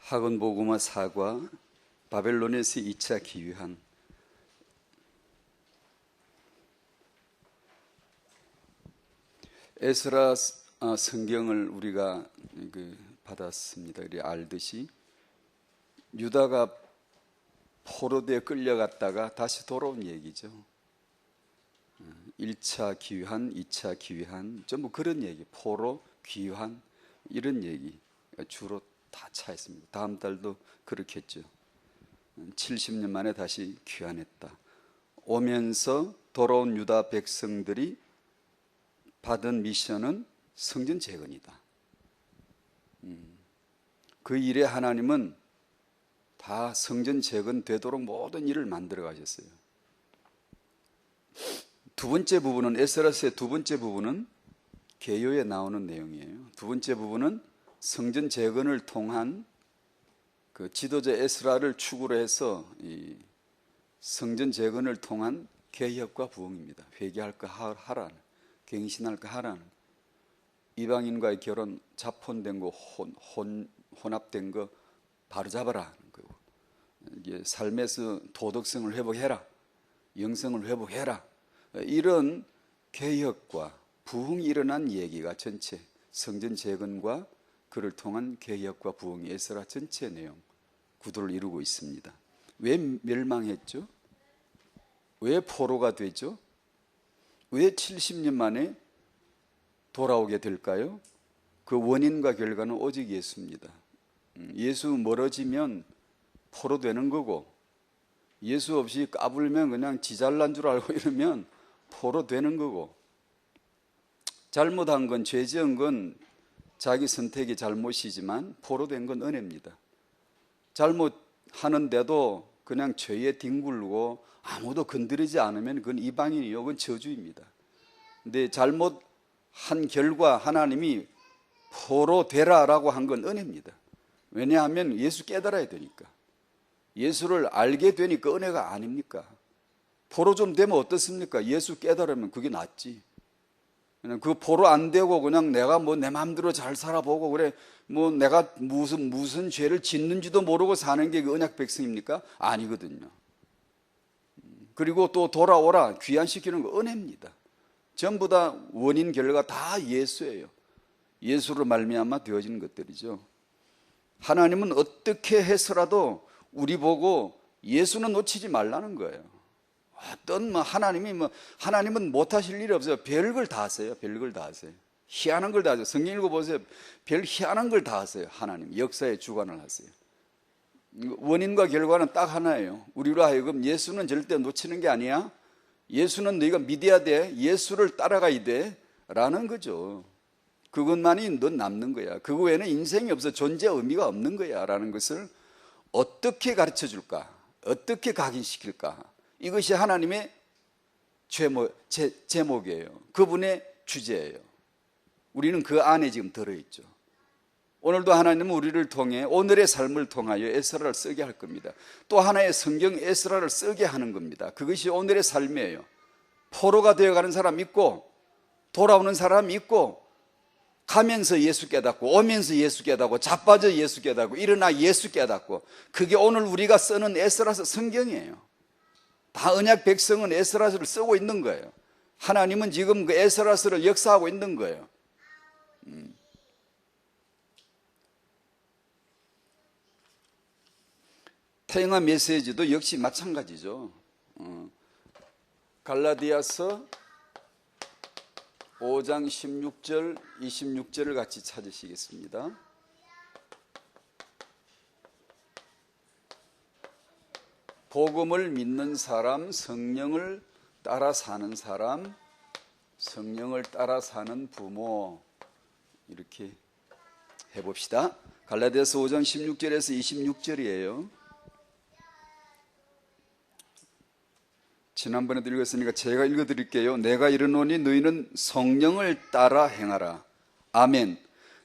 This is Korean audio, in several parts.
학원보고마 사과, 바벨론에서 2차 기유한. 에스라 성경을 우리가 받았습니다. 우리 알듯이 유다가 포로되어 끌려갔다가 다시 돌아온 얘기죠. 1차 귀환, 2차 귀환, 전부 그런 얘기, 포로, 귀환 이런 얘기 주로 다 차 있습니다. 다음 달도 그렇겠죠. 70년 만에 다시 귀환했다. 오면서 돌아온 유다 백성들이 받은 미션은 성전 재건이다. 그 일에 하나님은 다 성전 재건되도록 모든 일을 만들어 가셨어요. 두 번째 부분은, 에스라서의 두 번째 부분은 계요에 나오는 내용이에요. 두 번째 부분은 성전 재건을 통한 그 지도자 에스라를 축으로 해서 이 성전 재건을 통한 개혁과 부흥입니다. 회개할 거 하라는, 갱신할 거 하라는, 이방인과의 결혼 자폰된 거, 혼합된 거 바로 잡아라. 이게 삶에서 도덕성을 회복해라, 영성을 회복해라. 이런 개혁과 부흥이 일어난 얘기가 전체 성전 재건과 그를 통한 개혁과 부흥이 에스라 전체 내용 구도를 이루고 있습니다. 왜 멸망했죠? 왜 포로가 되죠? 왜 70년 만에 돌아오게 될까요? 그 원인과 결과는 오직 예수입니다. 예수 멀어지면 포로 되는 거고, 예수 없이 까불면 그냥 지 잘난 줄 알고 이러면 포로 되는 거고, 잘못한 건, 죄 지은 건 자기 선택이 잘못이지만 포로 된 건 은혜입니다. 잘못하는데도 그냥 죄에 뒹굴고 아무도 건드리지 않으면 그건 이방인이요, 그건 저주입니다. 근데 잘못한 결과 하나님이 포로 되라라고 한 건 은혜입니다. 왜냐하면 예수 깨달아야 되니까. 예수를 알게 되니까 은혜가 아닙니까? 포로 좀 되면 어떻습니까? 예수 깨달으면 그게 낫지. 그냥 그 포로 안 되고 그냥 내가 뭐 내 마음대로 잘 살아보고 그래, 뭐 내가 무슨 죄를 짓는지도 모르고 사는 게 그 언약 백성입니까? 아니거든요. 그리고 또 돌아오라 귀환시키는 거 은혜입니다. 전부 다 원인 결과 다 예수예요. 예수로 말미암아 되어지는 것들이죠. 하나님은 어떻게 해서라도 우리 보고 예수는 놓치지 말라는 거예요. 어떤 하나님은 못하실 일이 없어요. 별걸 다 하세요. 별걸 다 하세요. 희한한 걸 다 하세요. 성경 읽어보세요. 별 희한한 걸 다 하세요. 하나님 역사에 주관을 하세요. 원인과 결과는 딱 하나예요. 우리로 하여금 예수는 절대 놓치는 게 아니야. 예수는 너희가 믿어야 돼. 예수를 따라가야 돼 라는 거죠. 그것만이 넌 남는 거야. 그거 외에는 인생이 없어. 존재 의미가 없는 거야 라는 것을 어떻게 가르쳐 줄까? 어떻게 각인시킬까? 이것이 하나님의 제목이에요. 그분의 주제예요. 우리는 그 안에 지금 들어있죠. 오늘도 하나님은 우리를 통해 오늘의 삶을 통하여 에스라를 쓰게 할 겁니다. 또 하나의 성경 에스라를 쓰게 하는 겁니다. 그것이 오늘의 삶이에요. 포로가 되어가는 사람 있고, 돌아오는 사람 있고, 가면서 예수 깨닫고, 오면서 예수 깨닫고, 자빠져 예수 깨닫고, 일어나 예수 깨닫고, 그게 오늘 우리가 쓰는 에스라서 성경이에요. 다 언약 백성은 에스라서를 쓰고 있는 거예요. 하나님은 지금 그 에스라서를 역사하고 있는 거예요. 태영아 메시지도 역시 마찬가지죠. 갈라디아서 5장 16절, 26절을 같이 찾으시겠습니다. 복음을 믿는 사람, 성령을 따라 사는 사람, 성령을 따라 사는 부모, 이렇게 해봅시다. 갈라디아서 5장 16절에서 26절이에요. 지난번에도 읽었으니까 제가 읽어드릴게요. 내가 이르노니 너희는 성령을 따라 행하라. 아멘.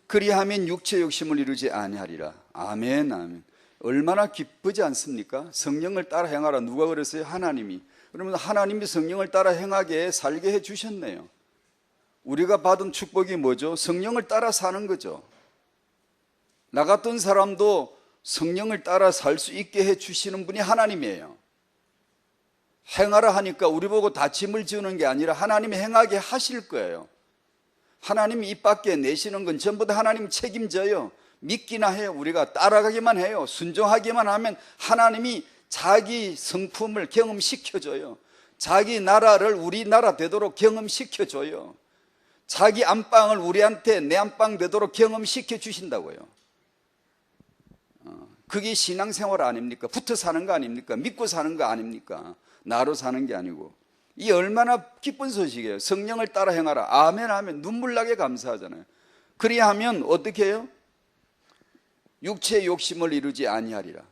그리하면 육체 욕심을 이루지 아니하리라. 아멘, 아멘. 얼마나 기쁘지 않습니까? 성령을 따라 행하라. 누가 그랬어요? 하나님이. 그러면 하나님이 성령을 따라 행하게 살게 해주셨네요. 우리가 받은 축복이 뭐죠? 성령을 따라 사는 거죠. 나 같은 사람도 성령을 따라 살 수 있게 해주시는 분이 하나님이에요. 행하라 하니까 우리 보고 다짐을 지우는 게 아니라 하나님이 행하게 하실 거예요. 하나님이 입 밖에 내시는 건 전부 다 하나님 책임져요. 믿기나 해요. 우리가 따라가기만 해요. 순종하기만 하면 하나님이 자기 성품을 경험시켜줘요. 자기 나라를 우리나라 되도록 경험시켜줘요. 자기 안방을 우리한테 내 안방 되도록 경험시켜 주신다고요. 그게 신앙생활 아닙니까? 붙어 사는 거 아닙니까? 믿고 사는 거 아닙니까? 나로 사는 게 아니고. 이 얼마나 기쁜 소식이에요. 성령을 따라 행하라. 아멘 하면 눈물 나게 감사하잖아요. 그리하면 어떻게 해요? 육체의 욕심을 이루지 아니하리라.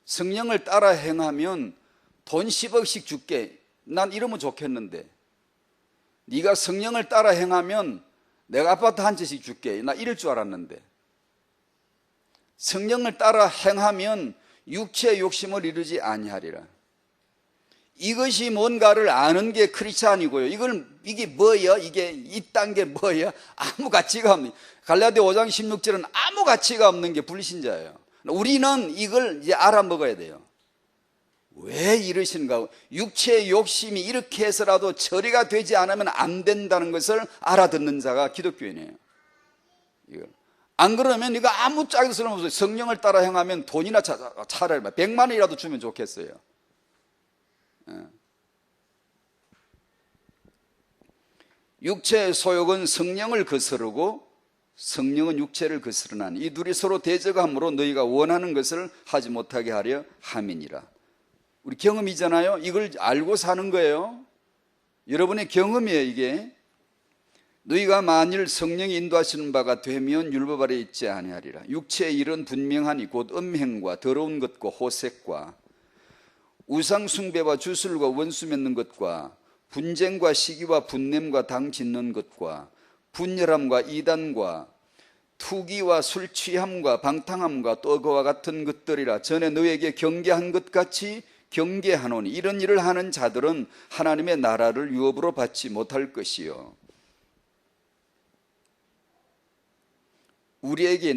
성령을 따라 행하면 돈 10억씩 줄게. 난 이러면 좋겠는데, 네가 성령을 따라 행하면 내가 아파트 한 채씩 줄게. 나 이럴 줄 알았는데, 성령을 따라 행하면 육체의 욕심을 이루지 아니하리라. 이것이 뭔가를 아는 게 크리스찬이고요. 이게 뭐예요? 이게 이딴 게 뭐예요? 아무 가치가 없는, 갈라디아 5장 16절은 아무 가치가 없는 게 불신자예요. 우리는 이걸 이제 알아먹어야 돼요. 왜 이러신가? 육체의 욕심이 이렇게 해서라도 처리가 되지 않으면 안 된다는 것을 알아듣는 자가 기독교인이에요. 이걸. 안 그러면 이거 아무 짝도 쓸모없어요. 성령을 따라 행하면 돈이나 차라리 100만 원이라도 주면 좋겠어요. 육체의 소욕은 성령을 거스르고 성령은 육체를 거스르나니 이 둘이 서로 대적함으로 너희가 원하는 것을 하지 못하게 하려 함이니라. 우리 경험이잖아요. 이걸 알고 사는 거예요. 여러분의 경험이에요. 이게 너희가 만일 성령이 인도하시는 바가 되면 율법 아래 있지 아니하리라. 육체의 일은 분명하니 곧 음행과 더러운 것과 호색과 우상 숭배와 주술과 원수 맺는 것과 분쟁과 시기와 분냄과 당 짓는 것과 분열함과 이단과 투기와 술 취함과 방탕함과 또 그와 같은 것들이라. 전에 너에게 경계한 것 같이 경계하노니 이런 일을 하는 자들은 하나님의 나라를 유업으로 받지 못할 것이요. 우리에게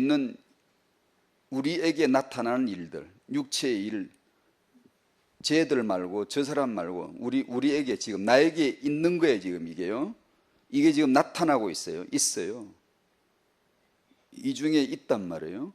나타나는 일들, 육체의 일, 쟤들 말고 저 사람 말고 우리에게 지금 나에게 있는 거예요. 지금 이게요. 이게 지금 나타나고 있어요. 이 중에 있단 말이에요.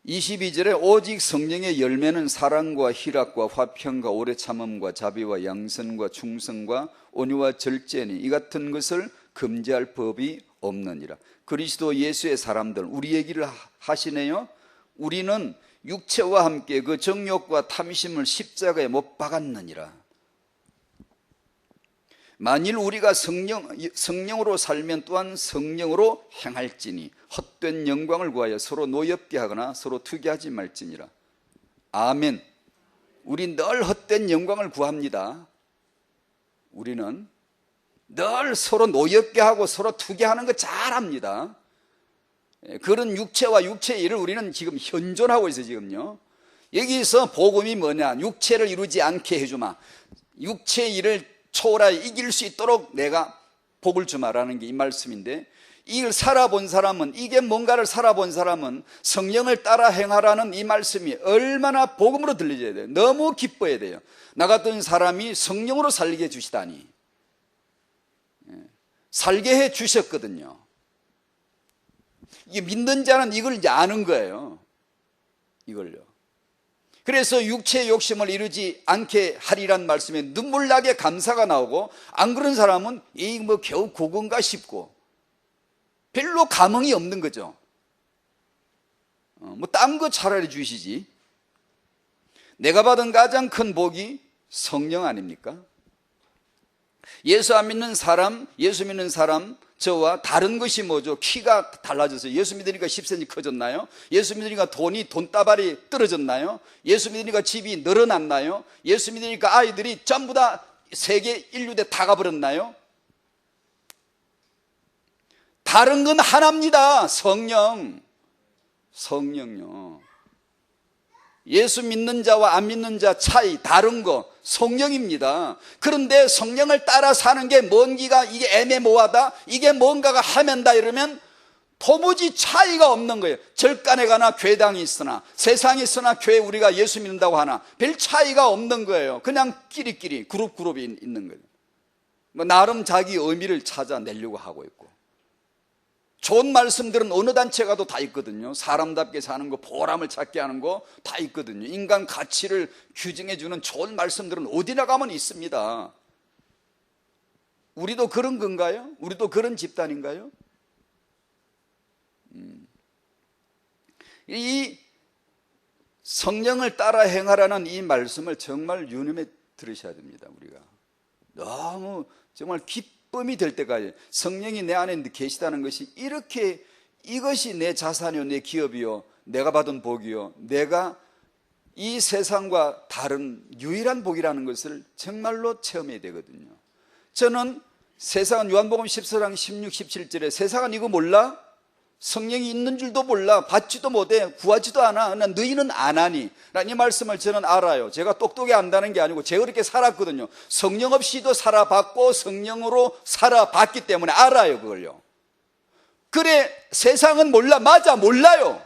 22절에 오직 성령의 열매는 사랑과 희락과 화평과 오래 참음과 자비와 양선과 충성과 온유와 절제니 이 같은 것을 금지할 법이 없느니라. 그리스도 예수의 사람들, 우리 얘기를 하시네요. 우리는 육체와 함께 그 정욕과 탐심을 십자가에 못 박았느니라. 만일 우리가 성령으로 살면 또한 성령으로 행할지니 헛된 영광을 구하여 서로 노엽게 하거나 서로 투기하지 말지니라. 아멘. 우리 늘 헛된 영광을 구합니다. 우리는 늘 서로 노엽게 하고 서로 투기하는 거 잘합니다. 그런 육체와 육체의 일을 우리는 지금 현존하고 있어요. 지금요. 여기서 복음이 뭐냐? 육체를 이루지 않게 해주마. 육체의 일을 초월하여 이길 수 있도록 내가 복을 주마라는 게 이 말씀인데, 이걸 살아본 사람은, 이게 뭔가를 살아본 사람은 성령을 따라 행하라는 이 말씀이 얼마나 복음으로 들려져야 돼요. 너무 기뻐야 돼요. 나 같은 사람이 성령으로 살게 해주시다니. 살게 해 주셨거든요. 이게 믿는 자는 이걸 이제 아는 거예요. 이걸요. 그래서 육체의 욕심을 이루지 않게 하리란 말씀에 눈물나게 감사가 나오고, 안 그런 사람은 이 뭐 겨우 그건가 싶고 별로 감흥이 없는 거죠. 뭐 딴 거 차라리 주시지. 내가 받은 가장 큰 복이 성령 아닙니까? 예수 믿는 사람 저와 다른 것이 뭐죠? 키가 달라졌어요. 예수 믿으니까 10cm 커졌나요? 예수 믿으니까 돈다발이 떨어졌나요? 예수 믿으니까 집이 늘어났나요? 예수 믿으니까 아이들이 전부 다 세계 인류대 다 가버렸나요? 다른 건 하나입니다. 성령요. 예수 믿는 자와 안 믿는 자 차이, 다른 거 성령입니다. 그런데 성령을 따라 사는 게 뭔기가 이게 애매모호하다, 이게 뭔가가 헤맨다 이러면 도무지 차이가 없는 거예요. 절간에 가나 교회당이 있으나 세상에 있으나 교회 우리가 예수 믿는다고 하나 별 차이가 없는 거예요. 그냥 끼리끼리 그룹이 있는 거예요. 뭐 나름 자기 의미를 찾아내려고 하고 있고, 좋은 말씀들은 어느 단체 가도 다 있거든요. 사람답게 사는 거, 보람을 찾게 하는 거 다 있거든요. 인간 가치를 규정해 주는 좋은 말씀들은 어디나 가면 있습니다. 우리도 그런 건가요? 우리도 그런 집단인가요? 이 성령을 따라 행하라는 이 말씀을 정말 유념해 들으셔야 됩니다. 우리가 너무 정말 기쁨이 될 때까지 성령이 내 안에 계시다는 것이 이렇게, 이것이 내 자산이요 내 기업이요 내가 받은 복이요 내가 이 세상과 다른 유일한 복이라는 것을 정말로 체험해야 되거든요. 저는 세상은 요한복음 14장 16, 17절에 세상은 이거 몰라? 성령이 있는 줄도 몰라, 받지도 못해, 구하지도 않아, 너희는 안 하니 라는 이 말씀을 저는 알아요. 제가 똑똑히 안다는 게 아니고 제가 그렇게 살았거든요. 성령 없이도 살아봤고 성령으로 살아봤기 때문에 알아요, 그걸요. 그래, 세상은 몰라. 맞아, 몰라요.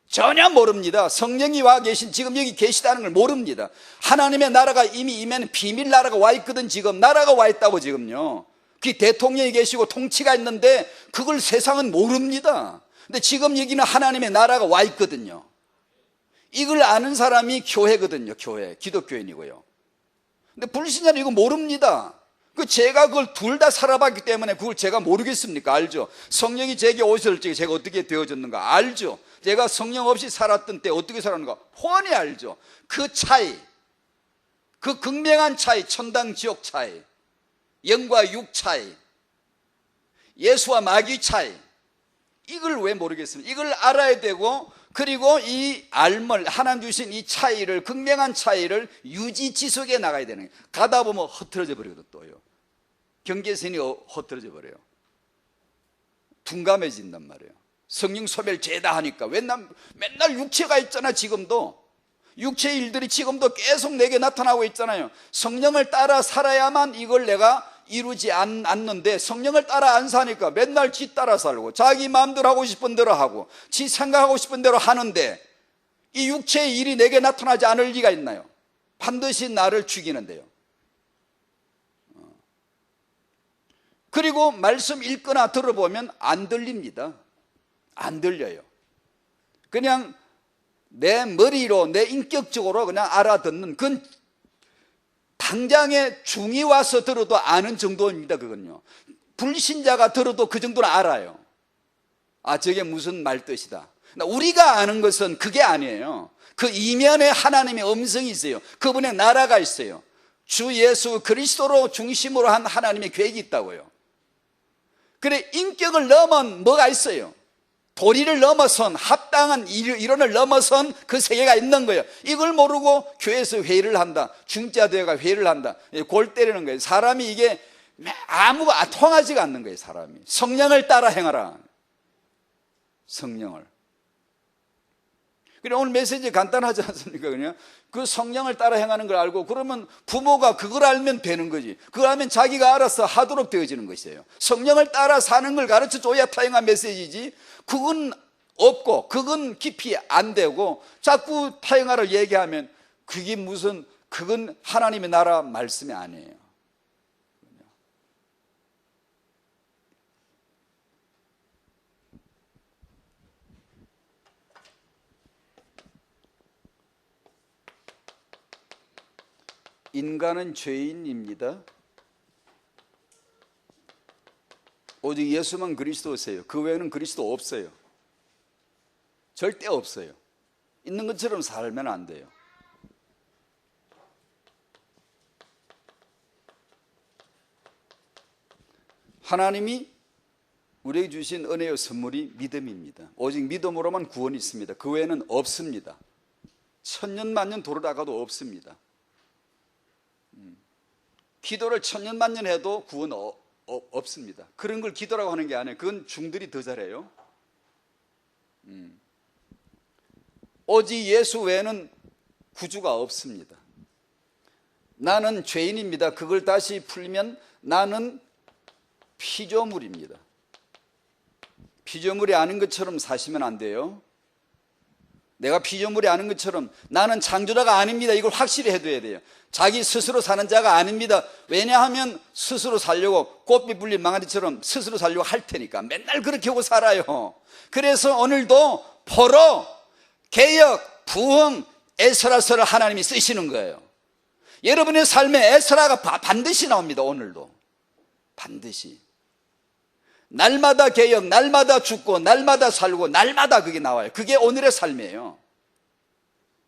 전혀 모릅니다. 성령이 와 계신, 지금 여기 계시다는 걸 모릅니다. 하나님의 나라가 이미 임하는 비밀 나라가 와 있거든. 지금 나라가 와 있다고. 지금요 그 대통령이 계시고 통치가 있는데 그걸 세상은 모릅니다. 근데 지금 여기는 하나님의 나라가 와 있거든요. 이걸 아는 사람이 교회거든요. 교회, 기독교인이고요. 근데 불신자는 이거 모릅니다. 제가 그걸 둘 다 살아봤기 때문에 그걸 제가 모르겠습니까? 알죠? 성령이 제게 오셨을 때 제가 어떻게 되어졌는가 알죠? 제가 성령 없이 살았던 때 어떻게 살았는가 훤히 알죠? 그 차이, 그 극명한 차이, 천당 지옥 차이, 영과 육 차이, 예수와 마귀 차이, 이걸 왜 모르겠습니까? 이걸 알아야 되고, 그리고 이 알물, 하나님 주신 이 차이를, 극명한 차이를 유지지속해 나가야 되는 거예요. 가다 보면 흐트러져 버리거든. 또요 경계선이 흐트러져 버려요. 둔감해진단 말이에요. 성령 소멸 죄다 하니까. 맨날 육체가 있잖아. 지금도 육체의 일들이 지금도 계속 내게 나타나고 있잖아요. 성령을 따라 살아야만 이걸 내가 이루지 않는데, 성령을 따라 안 사니까 맨날 지 따라 살고 자기 마음대로 하고 싶은 대로 하고 지 생각하고 싶은 대로 하는데, 이 육체의 일이 내게 나타나지 않을 리가 있나요? 반드시 나를 죽이는데요. 그리고 말씀 읽거나 들어보면 안 들립니다. 안 들려요. 그냥 내 머리로, 내 인격적으로 그냥 알아듣는, 그건 당장에 중이 와서 들어도 아는 정도입니다. 그건요 불신자가 들어도 그 정도는 알아요. 아, 저게 무슨 말뜻이다. 우리가 아는 것은 그게 아니에요. 그 이면에 하나님의 음성이 있어요. 그분의 나라가 있어요. 주 예수 그리스도로 중심으로 한 하나님의 계획이 있다고요. 그래, 인격을 넘은 뭐가 있어요? 도리를 넘어선, 합당한 이론을 넘어선 그 세계가 있는 거예요. 이걸 모르고 교회에서 회의를 한다, 중자대회가 회의를 한다, 골 때리는 거예요. 사람이 이게 아무가 통하지가 않는 거예요. 사람이 성령을 따라 행하라. 성령을. 그래, 오늘 메시지 간단하지 않습니까? 그냥 그 성령을 따라 행하는 걸 알고, 그러면 부모가 그걸 알면 되는 거지. 그걸 알면 자기가 알아서 하도록 되어지는 것이에요. 성령을 따라 사는 걸 가르쳐 줘야 타행한 메시지지, 그건 없고 그건 깊이 안 되고 자꾸 타행하를 얘기하면 그게 무슨, 그건 하나님의 나라 말씀이 아니에요. 인간은 죄인입니다. 오직 예수만 그리스도세요. 그 외에는 그리스도 없어요. 절대 없어요. 있는 것처럼 살면 안 돼요. 하나님이 우리에게 주신 은혜의 선물이 믿음입니다. 오직 믿음으로만 구원이 있습니다. 그 외에는 없습니다. 천년만년 돌아가도 없습니다. 기도를 천년만년 해도 구원 없습니다. 그런 걸 기도라고 하는 게 아니에요. 그건 중들이 더 잘해요. 오직 예수 외에는 구주가 없습니다. 나는 죄인입니다. 그걸 다시 풀면 나는 피조물입니다. 피조물이 아닌 것처럼 사시면 안 돼요. 내가 피조물이 아닌 것처럼 나는 창조자가 아닙니다. 이걸 확실히 해둬야 돼요. 자기 스스로 사는 자가 아닙니다. 왜냐하면 스스로 살려고 꽃빛 불린 망아지처럼 스스로 살려고 할 테니까 맨날 그렇게 하고 살아요. 그래서 오늘도 포로, 개혁, 부흥, 에스라서를 하나님이 쓰시는 거예요. 여러분의 삶에 에스라가 반드시 나옵니다. 오늘도 반드시. 날마다 개혁, 날마다 죽고 날마다 살고 날마다 그게 나와요. 그게 오늘의 삶이에요.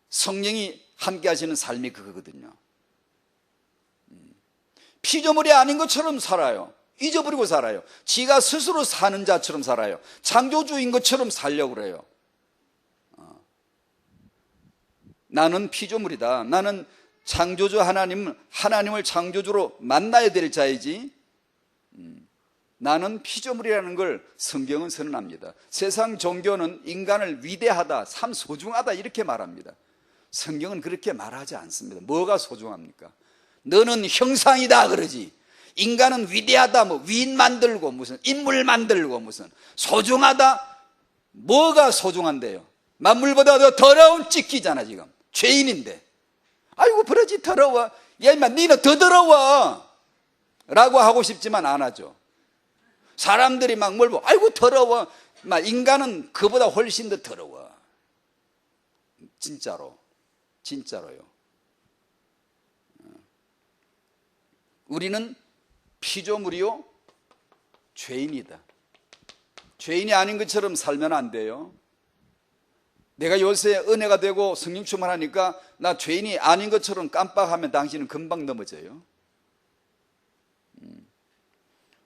성령이 함께 하시는 삶이 그거거든요. 피조물이 아닌 것처럼 살아요. 잊어버리고 살아요. 지가 스스로 사는 자처럼 살아요. 창조주인 것처럼 살려고 그래요. 나는 피조물이다. 나는 창조주 하나님을 창조주로 만나야 될 자이지 나는 피조물이라는 걸 성경은 선언합니다. 세상 종교는 인간을 위대하다, 참 소중하다 이렇게 말합니다. 성경은 그렇게 말하지 않습니다. 뭐가 소중합니까? 너는 형상이다 그러지. 인간은 위대하다, 뭐 위인 만들고 무슨 인물 만들고 무슨 소중하다. 뭐가 소중한데요? 만물보다 더 더러운 찌끼잖아 지금. 죄인인데. 아이고 버러지 더러워. 야 임마 니는 더 더러워 라고 하고 싶지만 안 하죠. 사람들이 막 뭘 보고 아이고 더러워. 막 인간은 그보다 훨씬 더 더러워. 진짜로요. 우리는 피조물이요 죄인이다. 죄인이 아닌 것처럼 살면 안 돼요. 내가 요새 은혜가 되고 성령 충만하니까 나 죄인이 아닌 것처럼 깜빡하면 당신은 금방 넘어져요.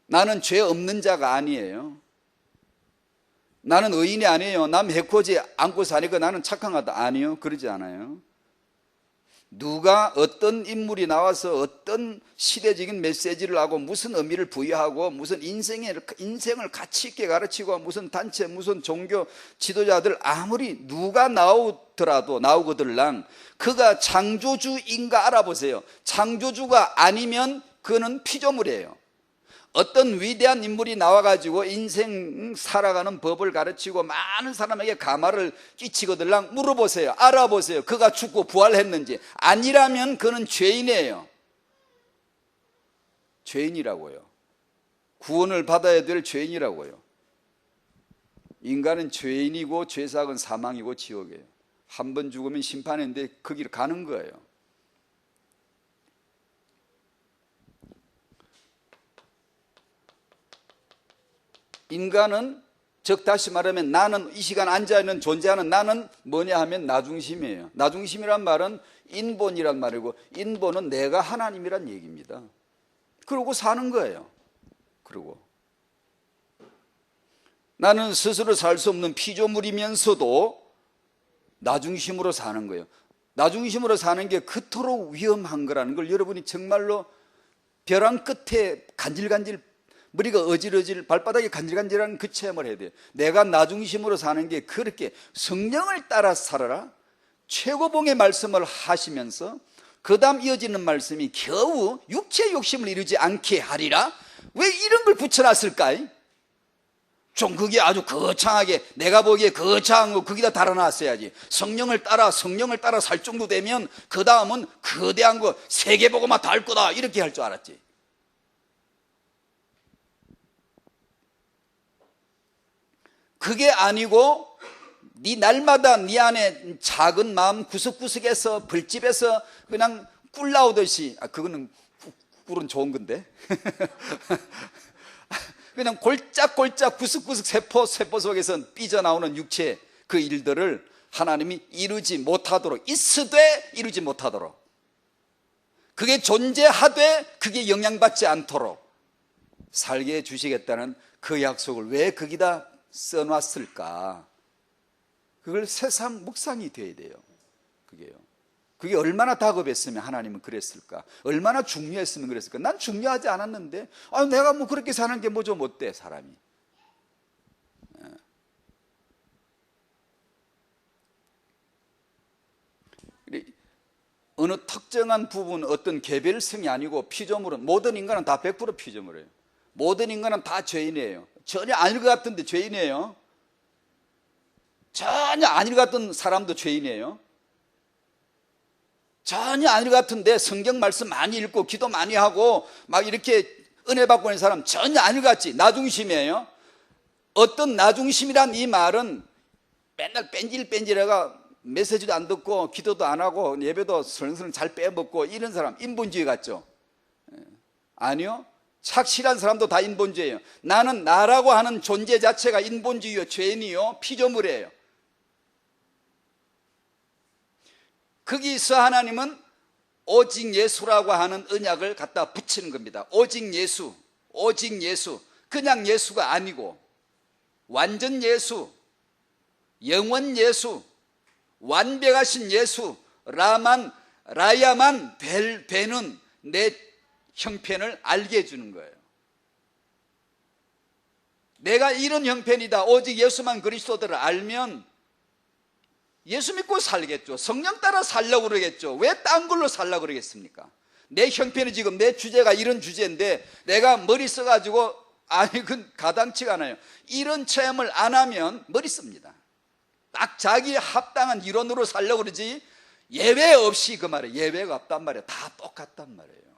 나는 죄 없는 자가 아니에요. 나는 의인이 아니에요. 남 해코지 않고 사니까 나는 착한 거다. 아니요. 그러지 않아요. 누가 어떤 인물이 나와서 어떤 시대적인 메시지를 하고 무슨 의미를 부여하고 무슨 인생을 가치 있게 가르치고 무슨 단체 무슨 종교 지도자들 아무리 누가 나오거들랑 그가 창조주인가 알아보세요. 창조주가 아니면 그는 피조물이에요. 어떤 위대한 인물이 나와가지고 인생 살아가는 법을 가르치고 많은 사람에게 감화를 끼치거들랑 물어보세요. 알아보세요. 그가 죽고 부활했는지. 아니라면 그는 죄인이에요. 죄인이라고요. 구원을 받아야 될 죄인이라고요. 인간은 죄인이고 죄삭은 사망이고 지옥이에요. 한 번 죽으면 심판인데 그 길을 가는 거예요. 인간은 즉 다시 말하면 나는 이 시간 앉아있는 존재하는 나는 뭐냐 하면 나중심이에요. 나중심이란 말은 인본이란 말이고 인본은 내가 하나님이란 얘기입니다. 그러고 사는 거예요. 그리고 나는 스스로 살 수 없는 피조물이면서도 나중심으로 사는 거예요. 나중심으로 사는 게 그토록 위험한 거라는 걸 여러분이 정말로 벼랑 끝에 간질간질 머리가 어질어질 발바닥이 간질간질한 그 체험을 해야 돼요. 내가 나중심으로 사는 게 그렇게 성령을 따라 살아라 최고봉의 말씀을 하시면서 그 다음 이어지는 말씀이 겨우 육체의 욕심을 이루지 않게 하리라. 왜 이런 걸 붙여놨을까? 좀 그게 아주 거창하게 내가 보기에 거창한 거 거기다 달아놨어야지. 성령을 따라 살 정도 되면 그 다음은 거대한 거 세계복음화 다 할 거다 이렇게 할 줄 알았지. 그게 아니고 네 날마다 네 안에 작은 마음 구석구석에서 벌집에서 그냥 꿀 나오듯이 그거는 꿀은 좋은 건데 그냥 골짝골짝 구석구석 세포 속에서 삐져나오는 육체 그 일들을 하나님이 이루지 못하도록 있으되 이루지 못하도록 그게 존재하되 그게 영향받지 않도록 살게 해주시겠다는 그 약속을 왜 거기다 써놨을까? 그걸 새삼 묵상이 돼야 돼요. 그게 얼마나 다급했으면 하나님은 그랬을까? 얼마나 중요했으면 그랬을까? 난 중요하지 않았는데 내가 뭐 그렇게 사는 게 뭐 좀 어때 사람이? 어느 특정한 부분 어떤 개별성이 아니고 피조물은 모든 인간은 다 100% 피조물이에요. 모든 인간은 다 죄인이에요. 전혀 아닐 것 같은데 죄인이에요. 전혀 아닐 것 같은 사람도 죄인이에요. 전혀 아닐 것 같은데 성경 말씀 많이 읽고 기도 많이 하고 막 이렇게 은혜 받고 있는 사람 전혀 아닐 것 같지? 나중심이에요. 어떤 나중심이란 이 말은 맨날 뺀질뺀질해가 메시지도 안 듣고 기도도 안 하고 예배도 설렁설렁 잘 빼먹고 이런 사람 인본주의 같죠? 아니요. 착실한 사람도 다 인본주의예요. 나는 나라고 하는 존재 자체가 인본주의요, 죄인이요, 피조물이에요. 거기서 하나님은 오직 예수라고 하는 언약을 갖다 붙이는 겁니다. 오직 예수, 오직 예수. 그냥 예수가 아니고 완전 예수, 영원 예수, 완벽하신 예수, 라야만 되는 내 형편을 알게 해주는 거예요. 내가 이런 형편이다, 오직 예수만 그리스도를 알면 예수 믿고 살겠죠. 성령 따라 살려고 그러겠죠. 왜 딴 걸로 살려고 그러겠습니까? 내 형편이 지금 내 주제가 이런 주제인데 내가 머리 써가지고 아니 그건 가당치가 않아요. 이런 체험을 안 하면 머리 씁니다. 딱 자기에 합당한 이론으로 살려고 그러지 예외 없이 그 말이에요. 예외가 없단 말이에요. 다 똑같단 말이에요.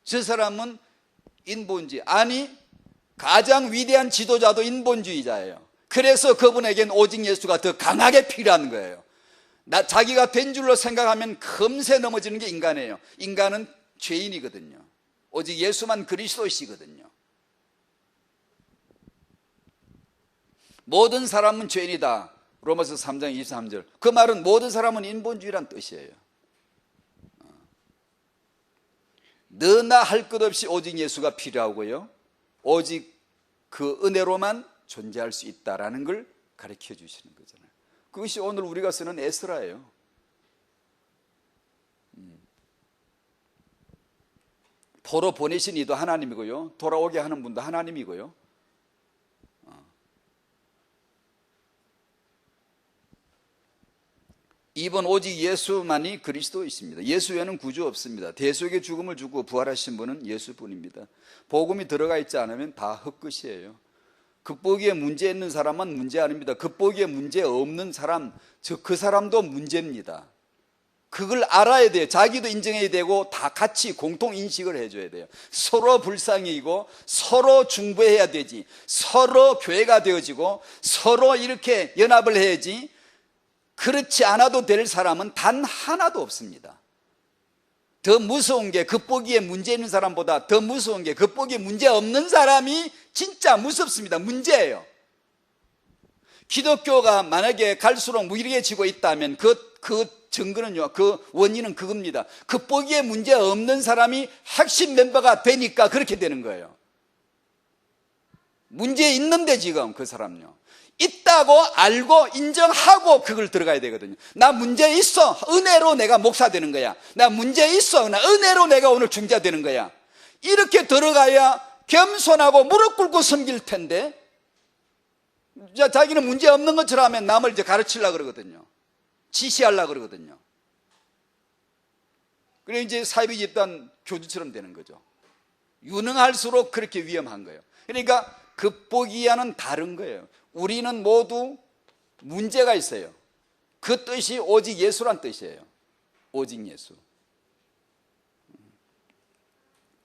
저 사람은 인본주의, 아니 가장 위대한 지도자도 인본주의자예요. 그래서 그분에겐 오직 예수가 더 강하게 필요한 거예요. 자기가 된 줄로 생각하면 금세 넘어지는 게 인간이에요. 인간은 죄인이거든요. 오직 예수만 그리스도이시거든요. 모든 사람은 죄인이다. 로마서 3장 23절. 그 말은 모든 사람은 인본주의란 뜻이에요. 너나 할 것 없이 오직 예수가 필요하고요, 오직 그 은혜로만 존재할 수 있다라는 걸 가르쳐 주시는 거잖아요. 그것이 오늘 우리가 쓰는 에스라예요. 포로 보내신 이도 하나님이고요, 돌아오게 하는 분도 하나님이고요. 이번 오직 예수만이 그리스도이십니다. 예수 외에는 구주 없습니다. 대속의 죽음을 주고 부활하신 분은 예수뿐입니다. 복음이 들어가 있지 않으면 다 헛것이에요. 겉보기에 문제 있는 사람은 문제 아닙니다. 겉보기에 문제 없는 사람, 그 사람도 문제입니다. 그걸 알아야 돼요. 자기도 인정해야 되고 다 같이 공통 인식을 해줘야 돼요. 서로 불쌍히이고 서로 중보해야 되지, 서로 교회가 되어지고 서로 이렇게 연합을 해야지. 그렇지 않아도 될 사람은 단 하나도 없습니다. 더 무서운 게 겉보기에 문제 있는 사람보다 더 무서운 게 겉보기에 문제 없는 사람이 진짜 무섭습니다. 문제예요. 기독교가 만약에 갈수록 무기력해지고 있다면 그 증거는요, 그 원인은 그겁니다. 겉보기에 문제 없는 사람이 핵심 멤버가 되니까 그렇게 되는 거예요. 문제 있는데 지금 그 사람요, 있다고 알고 인정하고 그걸 들어가야 되거든요. 나 문제 있어, 은혜로 내가 목사 되는 거야. 나 문제 있어, 나 은혜로 내가 오늘 중자 되는 거야. 이렇게 들어가야 겸손하고 무릎 꿇고 섬길 텐데, 자기는 문제 없는 것처럼 하면 남을 이제 가르치려고 그러거든요. 지시하려고 그러거든요. 그래 이제 사이비 집단 교주처럼 되는 거죠. 유능할수록 그렇게 위험한 거예요. 그러니까 겉보기와는 다른 거예요. 우리는 모두 문제가 있어요. 그 뜻이 오직 예수란 뜻이에요. 오직 예수.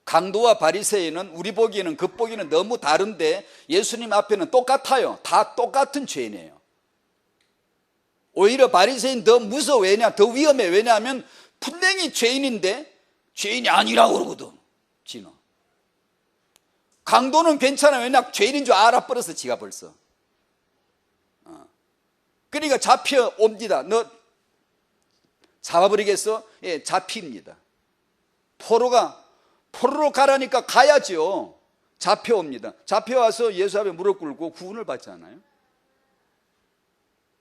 강도와 바리새인은 우리 보기에는 겉보기는 너무 다른데 예수님 앞에는 똑같아요. 다 똑같은 죄인이에요. 오히려 바리새인 더 무서워. 왜냐? 더 위험해. 왜냐하면 분명히 죄인인데 죄인이 아니라고 그러거든. 지는. 강도는 괜찮아요. 왜냐? 죄인인 줄 알아버려서 지가 벌써. 그러니까 잡혀옵니다. 너 잡아버리겠어? 예, 잡힙니다. 포로로 가라니까 가야죠. 잡혀옵니다. 잡혀와서 예수 앞에 무릎 꿇고 구원을 받잖아요.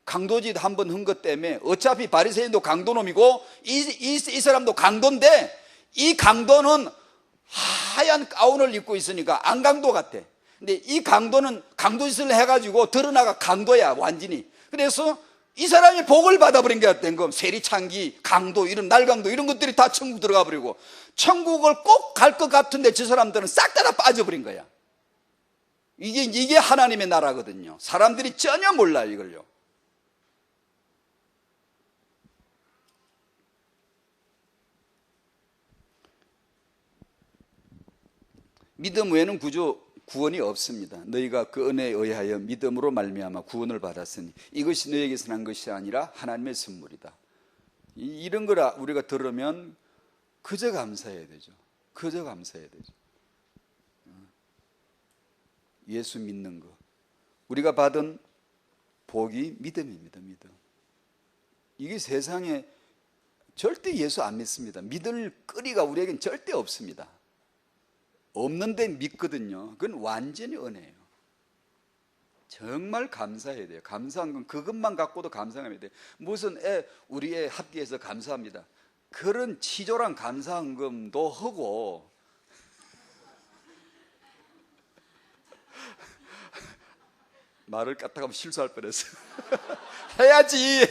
강도짓 한 번 한 것 때문에 어차피 바리새인도 강도놈이고 이 사람도 강도인데, 이 강도는 하얀 가운을 입고 있으니까 안 강도 같아. 근데 이 강도는 강도짓을 해가지고 드러나가 강도야 완전히. 그래서 이 사람이 복을 받아버린 게 된 거, 세리창기, 강도, 이런 날강도 이런 것들이 다 천국 들어가 버리고, 천국을 꼭 갈 것 같은데 저 사람들은 싹 다 빠져버린 거야. 이게 하나님의 나라거든요. 사람들이 전혀 몰라요, 이걸요. 믿음 외에는 구원이 없습니다. 너희가 그 은혜에 의하여 믿음으로 말미암아 구원을 받았으니 이것이 너희에게서 난 것이 아니라 하나님의 선물이다. 이런 걸 우리가 들으면 그저 감사해야 되죠. 그저 감사해야 되죠. 예수 믿는 거, 우리가 받은 복이 믿음입니다. 믿음. 이게 세상에 절대 예수 안 믿습니다. 믿을 거리가 우리에겐 절대 없습니다. 없는데 믿거든요. 그건 완전히 은혜예요. 정말 감사해야 돼요. 감사한 건 그것만 갖고도 감사해야 돼요. 무슨 우리 애 합기해서 감사합니다. 그런 치졸한 감사한 것도 하고 말을 까딱하면 실수할 뻔했어. 해야지.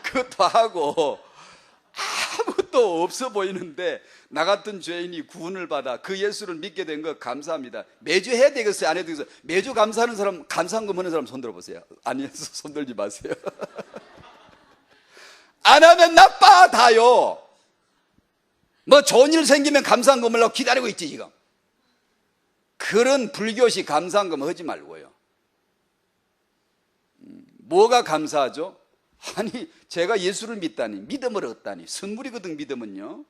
그것도 하고 아무것도 없어 보이는데 나 같은 죄인이 구원을 받아 그 예수를 믿게 된 거 감사합니다. 매주 해야 되겠어요? 안 해도 되겠어요? 매주 감사하는 사람, 감사한금 하는 사람 손 들어보세요. 아니, 손 들지 마세요. 안 하면 나빠, 다요. 뭐 좋은 일 생기면 감사한금 하려고 기다리고 있지 지금. 그런 불교식 감사한금 하지 말고요. 뭐가 감사하죠? 아니, 제가 예수를 믿다니, 믿음을 얻다니, 선물이거든. 믿음은요.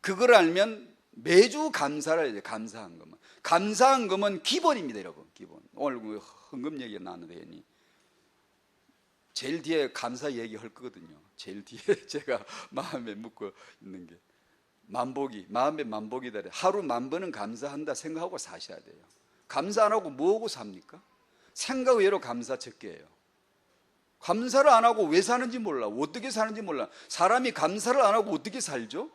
그걸 알면 매주 감사를 해야 돼요. 감사한 것만. 감사한 것은 기본입니다, 여러분. 기본. 오늘 헌금 얘기가 나왔는데 제일 뒤에 감사 얘기할 거거든요. 제일 뒤에 제가 마음에 묻고 있는 게 만복이, 마음에 만복이다. 하루 10,000번은 감사한다 생각하고 사셔야 돼요. 감사 안 하고 뭐하고 삽니까? 생각 외로 감사 적게 해요. 감사를 안 하고 왜 사는지 몰라. 어떻게 사는지 몰라. 사람이 감사를 안 하고 어떻게 살죠?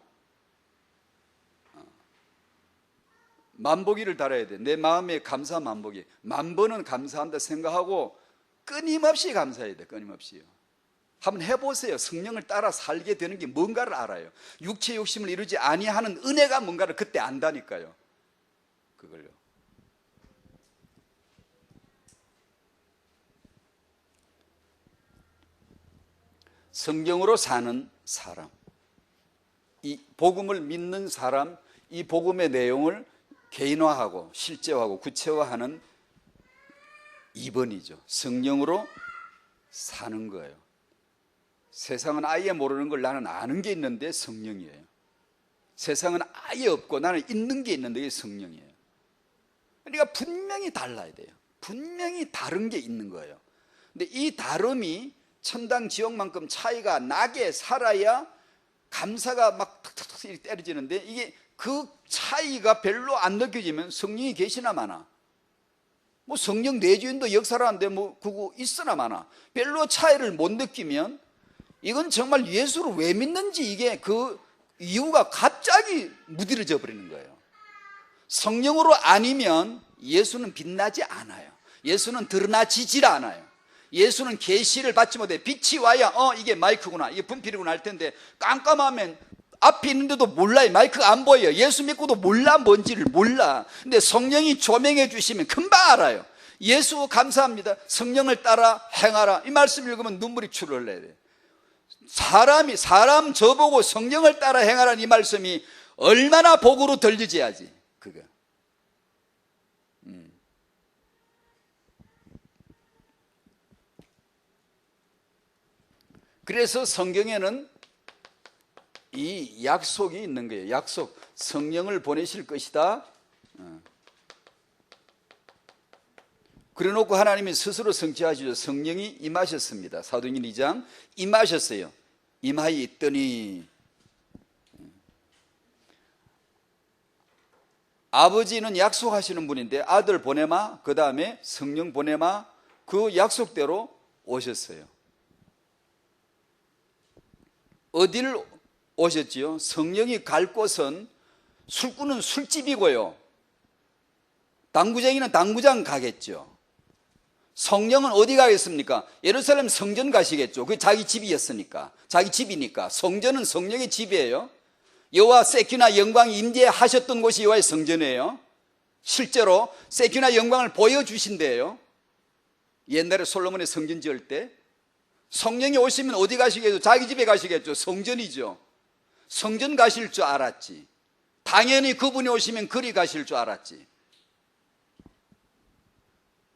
만보기를 달아야 돼. 내 마음에 감사 만보기. 10,000번은 감사한다 생각하고 끊임없이 감사해야 돼. 끊임없이요. 한번 해보세요. 성령을 따라 살게 되는 게 뭔가를 알아요. 육체 욕심을 이루지 아니하는 은혜가 뭔가를 그때 안다니까요. 그걸요. 성경으로 사는 사람, 이 복음을 믿는 사람, 이 복음의 내용을 개인화하고 실제화하고 구체화하는 2번이죠. 성령으로 사는 거예요. 세상은 아예 모르는 걸 나는 아는 게 있는데 성령이에요. 세상은 아예 없고 나는 있는 게 있는데 이게 성령이에요. 그러니까 분명히 달라야 돼요. 분명히 다른 게 있는 거예요. 근데 이 다름이 천당 지옥만큼 차이가 나게 살아야 감사가 막 툭툭툭 때려지는데 이게 그 차이가 별로 안 느껴지면 성령이 계시나 마나, 뭐 성령 내주인도 역사를 하는데 뭐 그거 있으나 마나 별로 차이를 못 느끼면 이건 정말 예수를 왜 믿는지 이게 그 이유가 갑자기 무디러져 버리는 거예요. 성령으로 아니면 예수는 빛나지 않아요. 예수는 드러나지질 않아요. 예수는 계시를 받지 못해. 빛이 와야 이게 마이크구나, 이게 분필이구나 할 텐데 깜깜하면 앞에 있는데도 몰라요. 마이크가 안 보여요. 예수 믿고도 몰라, 뭔지를 몰라. 근데 성령이 조명해 주시면 금방 알아요. 예수 감사합니다. 성령을 따라 행하라. 이 말씀 읽으면 눈물이 출을 흘러야 돼요. 사람 저보고 성령을 따라 행하라는 이 말씀이 얼마나 복으로 들려져야지 그거. 그래서 성경에는 이 약속이 있는 거예요. 약속, 성령을 보내실 것이다. 그래놓고 하나님이 스스로 성취하시죠. 성령이 임하셨습니다. 사도행전 2장 임하셨어요. 임하여 있더니 아버지는 약속하시는 분인데 아들 보내마, 그 다음에 성령 보내마, 그 약속대로 오셨어요. 어디를 오셨지요? 성령이 갈 곳은 술꾼은 술집이고요, 당구쟁이는 당구장 가겠죠. 성령은 어디 가겠습니까? 예루살렘 성전 가시겠죠. 그게 자기 집이었으니까, 자기 집이니까. 성전은 성령의 집이에요. 여호와 세키나 영광이 임재하셨던 곳이 여호와의 성전이에요. 실제로 세키나 영광을 보여주신대요. 옛날에 솔로몬의 성전 지을 때 성령이 오시면 어디 가시겠죠? 자기 집에 가시겠죠. 성전이죠. 성전 가실 줄 알았지. 당연히 그분이 오시면 그리 가실 줄 알았지.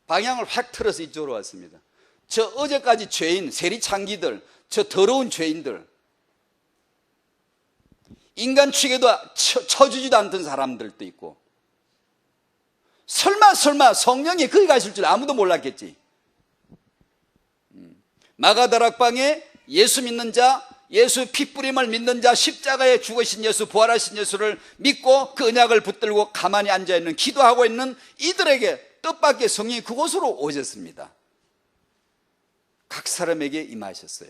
방향을 확 틀어서 이쪽으로 왔습니다. 저 어제까지 죄인, 세리창기들, 저 더러운 죄인들, 인간 취급에도 쳐주지도 않던 사람들도 있고, 설마 성령이 거기 가실 줄 아무도 몰랐겠지. 마가다락방에 예수 믿는 자, 예수 핏부림을 믿는 자, 십자가에 죽으신 예수, 부활하신 예수를 믿고 그 언약을 붙들고 가만히 앉아있는, 기도하고 있는 이들에게 뜻밖의 성령이 그곳으로 오셨습니다. 각 사람에게 임하셨어요.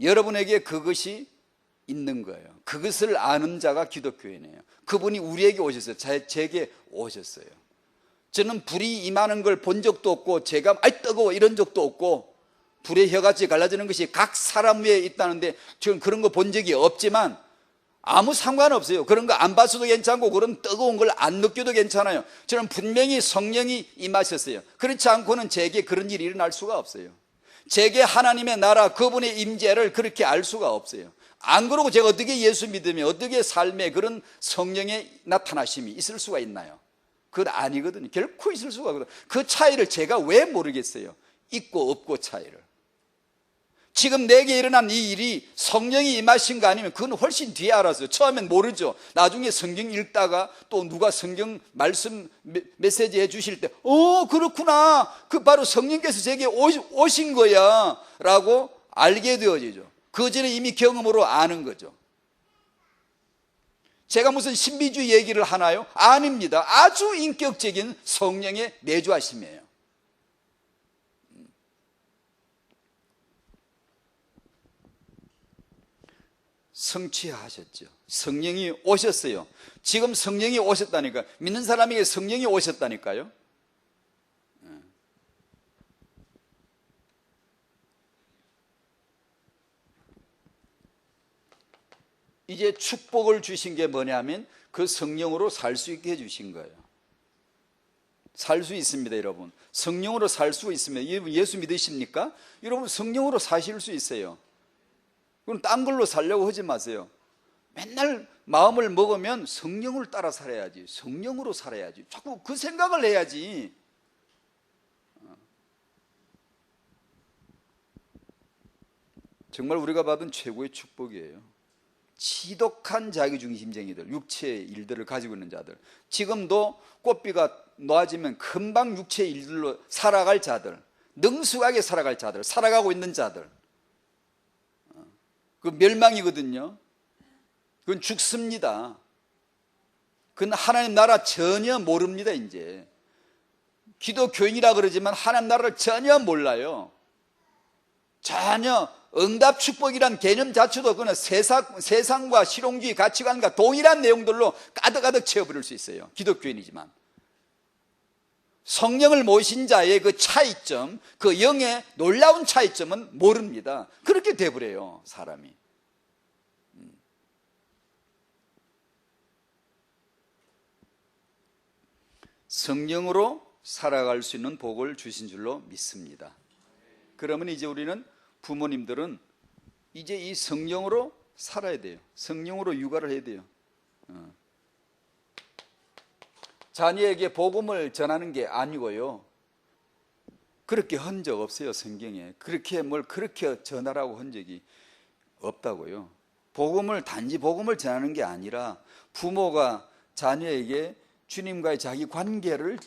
여러분에게 그것이 있는 거예요. 그것을 아는 자가 기독교인이에요. 그분이 우리에게 오셨어요. 제게 오셨어요. 저는 불이 임하는 걸 본 적도 없고, 제가 아이 뜨거워 이런 적도 없고, 불의 혀같이 갈라지는 것이 각 사람 위에 있다는데 저는 그런 거 본 적이 없지만 아무 상관없어요. 그런 거 안 봤어도 괜찮고 그런 뜨거운 걸 안 느껴도 괜찮아요. 저는 분명히 성령이 임하셨어요. 그렇지 않고는 제게 그런 일이 일어날 수가 없어요. 제게 하나님의 나라, 그분의 임재를 그렇게 알 수가 없어요. 안 그러고 제가 어떻게 예수 믿으며 어떻게 삶에 그런 성령의 나타나심이 있을 수가 있나요? 그건 아니거든요. 결코 있을 수가 없거든요. 그 차이를 제가 왜 모르겠어요? 있고 없고 차이를. 지금 내게 일어난 이 일이 성령이 임하신 거 아니면 그건 훨씬 뒤에 알았어요. 처음엔 모르죠. 나중에 성경 읽다가 또 누가 성경 말씀 메시지 해주실 때 그렇구나, 그 바로 성령께서 제게 오신 거야 라고 알게 되어지죠. 그 전에 이미 경험으로 아는 거죠. 제가 무슨 신비주의 얘기를 하나요? 아닙니다. 아주 인격적인 성령의 내주하심이에요. 성취하셨죠. 성령이 오셨어요. 지금 성령이 오셨다니까요. 믿는 사람에게 성령이 오셨다니까요. 이제 축복을 주신 게 뭐냐면 그 성령으로 살 수 있게 해주신 거예요. 살 수 있습니다, 여러분. 성령으로 살 수 있습니다. 예수 믿으십니까? 여러분 성령으로 사실 수 있어요. 그럼 딴 걸로 살려고 하지 마세요. 맨날 마음을 먹으면 성령을 따라 살아야지, 성령으로 살아야지, 자꾸 그 생각을 해야지. 정말 우리가 받은 최고의 축복이에요. 지독한 자기중심쟁이들, 육체의 일들을 가지고 있는 자들, 지금도 꽃비가 놓아지면 금방 육체의 일들로 살아갈 자들, 능숙하게 살아갈 자들, 살아가고 있는 자들, 그 멸망이거든요. 그건 죽습니다. 그건 하나님 나라 전혀 모릅니다. 이제 기독교인이라 그러지만 하나님 나라를 전혀 몰라요. 전혀. 응답 축복이란 개념 자체도 그는 세상과 실용주의 가치관과 동일한 내용들로 가득가득 채워버릴 수 있어요. 기독교인이지만 성령을 모신 자의 그 차이점, 그 영의 놀라운 차이점은 모릅니다. 그렇게 돼버려요, 사람이. 성령으로 살아갈 수 있는 복을 주신 줄로 믿습니다. 그러면 이제 우리는, 부모님들은 이제 이 성령으로 살아야 돼요. 성령으로 육아를 해야 돼요. 자녀에게 복음을 전하는 게 아니고요. 그렇게 한 적 없어요, 성경에. 그렇게 뭘 그렇게 전하라고 한 적이 없다고요. 단지 복음을 전하는 게 아니라 부모가 자녀에게 주님과의 자기 관계를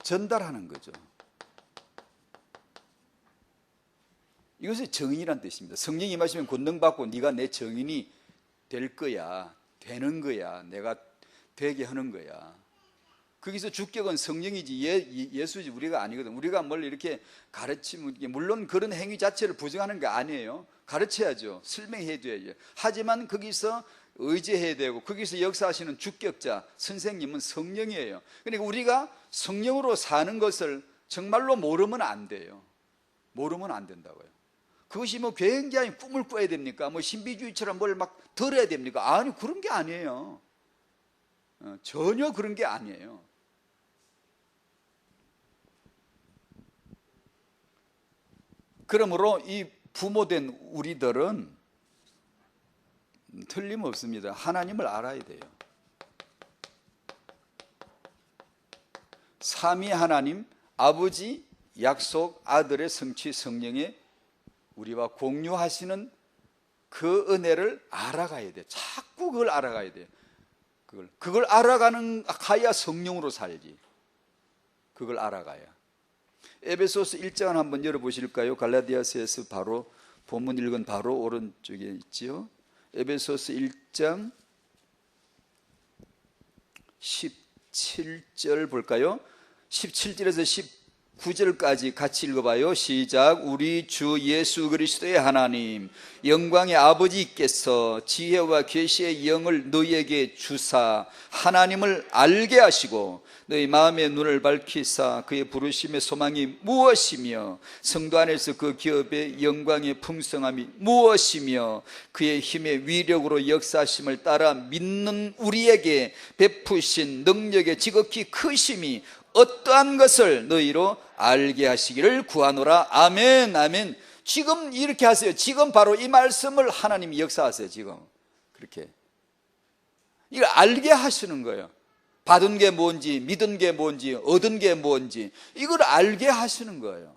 전달하는 거죠. 이것이 정인이란 뜻입니다. 성령이 임하시면 권능받고 네가 내 정인이 될 거야, 되는 거야, 내가 되게 하는 거야. 거기서 주격은 성령이지 예수지 우리가 아니거든. 우리가 뭘 이렇게 가르치면, 물론 그런 행위 자체를 부정하는 게 아니에요. 가르쳐야죠. 설명해 줘야죠. 하지만 거기서 의지해야 되고 거기서 역사하시는 주격자 선생님은 성령이에요. 그러니까 우리가 성령으로 사는 것을 정말로 모르면 안 돼요. 모르면 안 된다고요. 그것이 뭐 굉장히 꿈을 꿔야 됩니까? 뭐 신비주의처럼 뭘 막 들어야 됩니까? 아니, 그런 게 아니에요. 전혀 그런 게 아니에요. 그러므로 이 부모된 우리들은 틀림없습니다. 하나님을 알아야 돼요. 삼위 하나님, 아버지, 약속, 아들의 성취, 성령의 우리와 공유하시는 그 은혜를 알아가야 돼요. 자꾸 그걸 알아가야 돼요. 그걸 알아가는 가야 성령으로 살지. 그걸 알아가야. 에베소서 1장 한번 열어보실까요? 갈라디아서에서 바로 본문 읽은 바로 오른쪽에 있지요. 에베소서 1장 17절 볼까요? 17절에서 19절까지 같이 읽어봐요. 시작. 우리 주 예수 그리스도의 하나님 영광의 아버지께서 지혜와 계시의 영을 너희에게 주사 하나님을 알게 하시고 너희 마음의 눈을 밝히사 그의 부르심의 소망이 무엇이며 성도 안에서 그 기업의 영광의 풍성함이 무엇이며 그의 힘의 위력으로 역사하심을 따라 믿는 우리에게 베푸신 능력의 지극히 크심이 어떠한 것을 너희로 알게 하시기를 구하노라. 아멘. 아멘. 지금 이렇게 하세요. 지금 바로 이 말씀을 하나님이 역사하세요. 지금 그렇게 이걸 알게 하시는 거예요. 받은 게 뭔지, 믿은 게 뭔지, 얻은 게 뭔지 이걸 알게 하시는 거예요.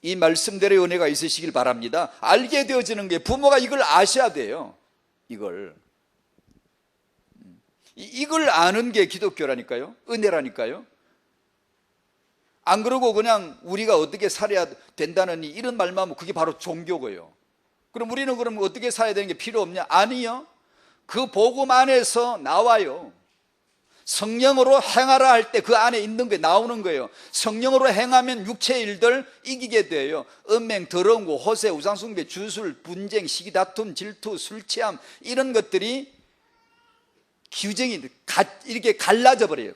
이 말씀대로의 은혜가 있으시길 바랍니다. 알게 되어지는 게 부모가 이걸 아셔야 돼요. 이걸 아는 게 기독교라니까요. 은혜라니까요. 안 그러고 그냥 우리가 어떻게 살아야 된다느니 이런 말만 하면 그게 바로 종교고요. 그럼 우리는 그럼 어떻게 살아야 되는 게 필요 없냐? 아니요. 그 복음 안에서 나와요. 성령으로 행하라 할 때 그 안에 있는 게 나오는 거예요. 성령으로 행하면 육체의 일들 이기게 돼요. 음행, 더러운 거, 호세, 우상숭배, 주술, 분쟁, 시기다툼, 질투, 술취함 이런 것들이 규정이 이렇게 갈라져 버려요.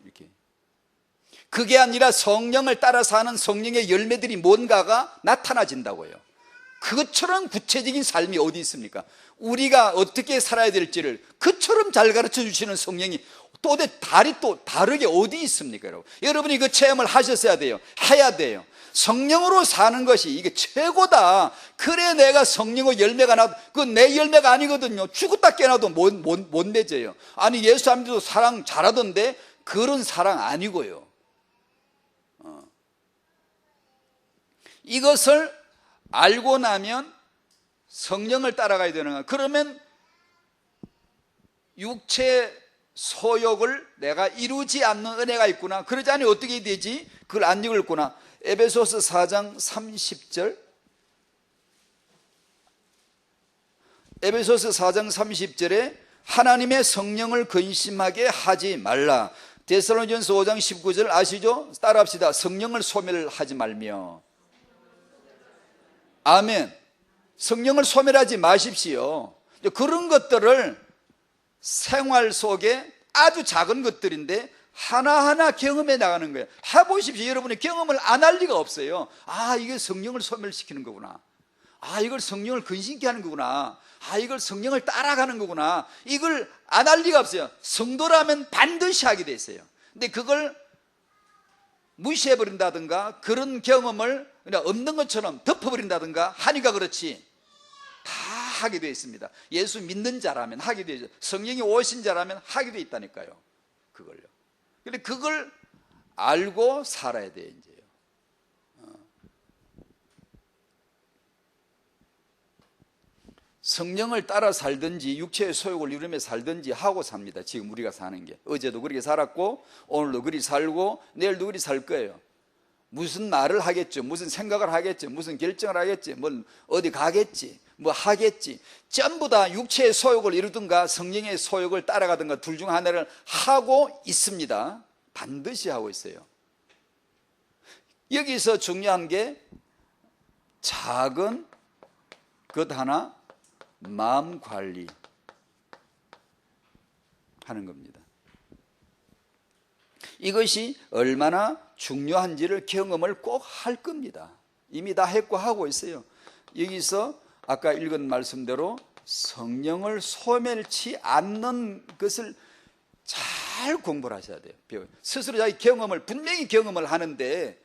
이렇게. 그게 아니라 성령을 따라 사는 성령의 열매들이 뭔가가 나타나진다고요. 그것처럼 구체적인 삶이 어디 있습니까? 우리가 어떻게 살아야 될지를 그처럼 잘 가르쳐 주시는 성령이 또 다르게 어디 있습니까? 여러분이 그 체험을 하셨어야 돼요. 해야 돼요. 성령으로 사는 것이 이게 최고다. 그래 내가 성령의 열매가 나도 그건 내 열매가 아니거든요. 죽었다 깨어나도 못 맺어요. 아니 예수 안 믿어도 사랑 잘하던데 그런 사랑 아니고요. 이것을 알고 나면 성령을 따라가야 되는 거야. 그러면 육체 소욕을 내가 이루지 않는 은혜가 있구나. 그러지 않으면 어떻게 되지? 그걸 안 읽었구나. 에베소서 4장 30절. 에베소서 4장 30절에 하나님의 성령을 근심하게 하지 말라. 데살로니전서 5장 19절 아시죠? 따라합시다. 성령을 소멸하지 말며. 아멘. 성령을 소멸하지 마십시오. 그런 것들을 생활 속에 아주 작은 것들인데 하나하나 경험해 나가는 거예요. 해보십시오. 여러분이 경험을 안 할 리가 없어요. 아, 이게 성령을 소멸시키는 거구나. 아, 이걸 성령을 근심케 하는 거구나. 아, 이걸 성령을 따라가는 거구나. 이걸 안 할 리가 없어요. 성도라면 반드시 하게 돼 있어요. 근데 그걸 무시해버린다든가 그런 경험을 그냥 없는 것처럼 덮어버린다든가 하니까 그렇지 다 하게 되어 있습니다. 예수 믿는 자라면 하게 되죠. 성령이 오신 자라면 하게 되어 있다니까요. 그걸요. 근데 그걸 알고 살아야 돼요. 이제요. 성령을 따라 살든지 육체의 소욕을 이루며 살든지 하고 삽니다. 지금 우리가 사는 게 어제도 그렇게 살았고 오늘도 그리 살고 내일도 그리 살 거예요. 무슨 말을 하겠죠. 무슨 생각을 하겠죠. 무슨 결정을 하겠지. 뭐 어디 가겠지. 뭐 하겠지. 전부 다 육체의 소욕을 이루든가 성령의 소욕을 따라가든가 둘 중 하나를 하고 있습니다. 반드시 하고 있어요. 여기서 중요한 게 작은 것 하나 마음 관리 하는 겁니다. 이것이 얼마나 중요한지를 경험을 꼭 할 겁니다. 이미 다 했고 하고 있어요. 여기서 아까 읽은 말씀대로 성령을 소멸치 않는 것을 잘 공부를 하셔야 돼요. 스스로 자기 경험을 분명히 경험을 하는데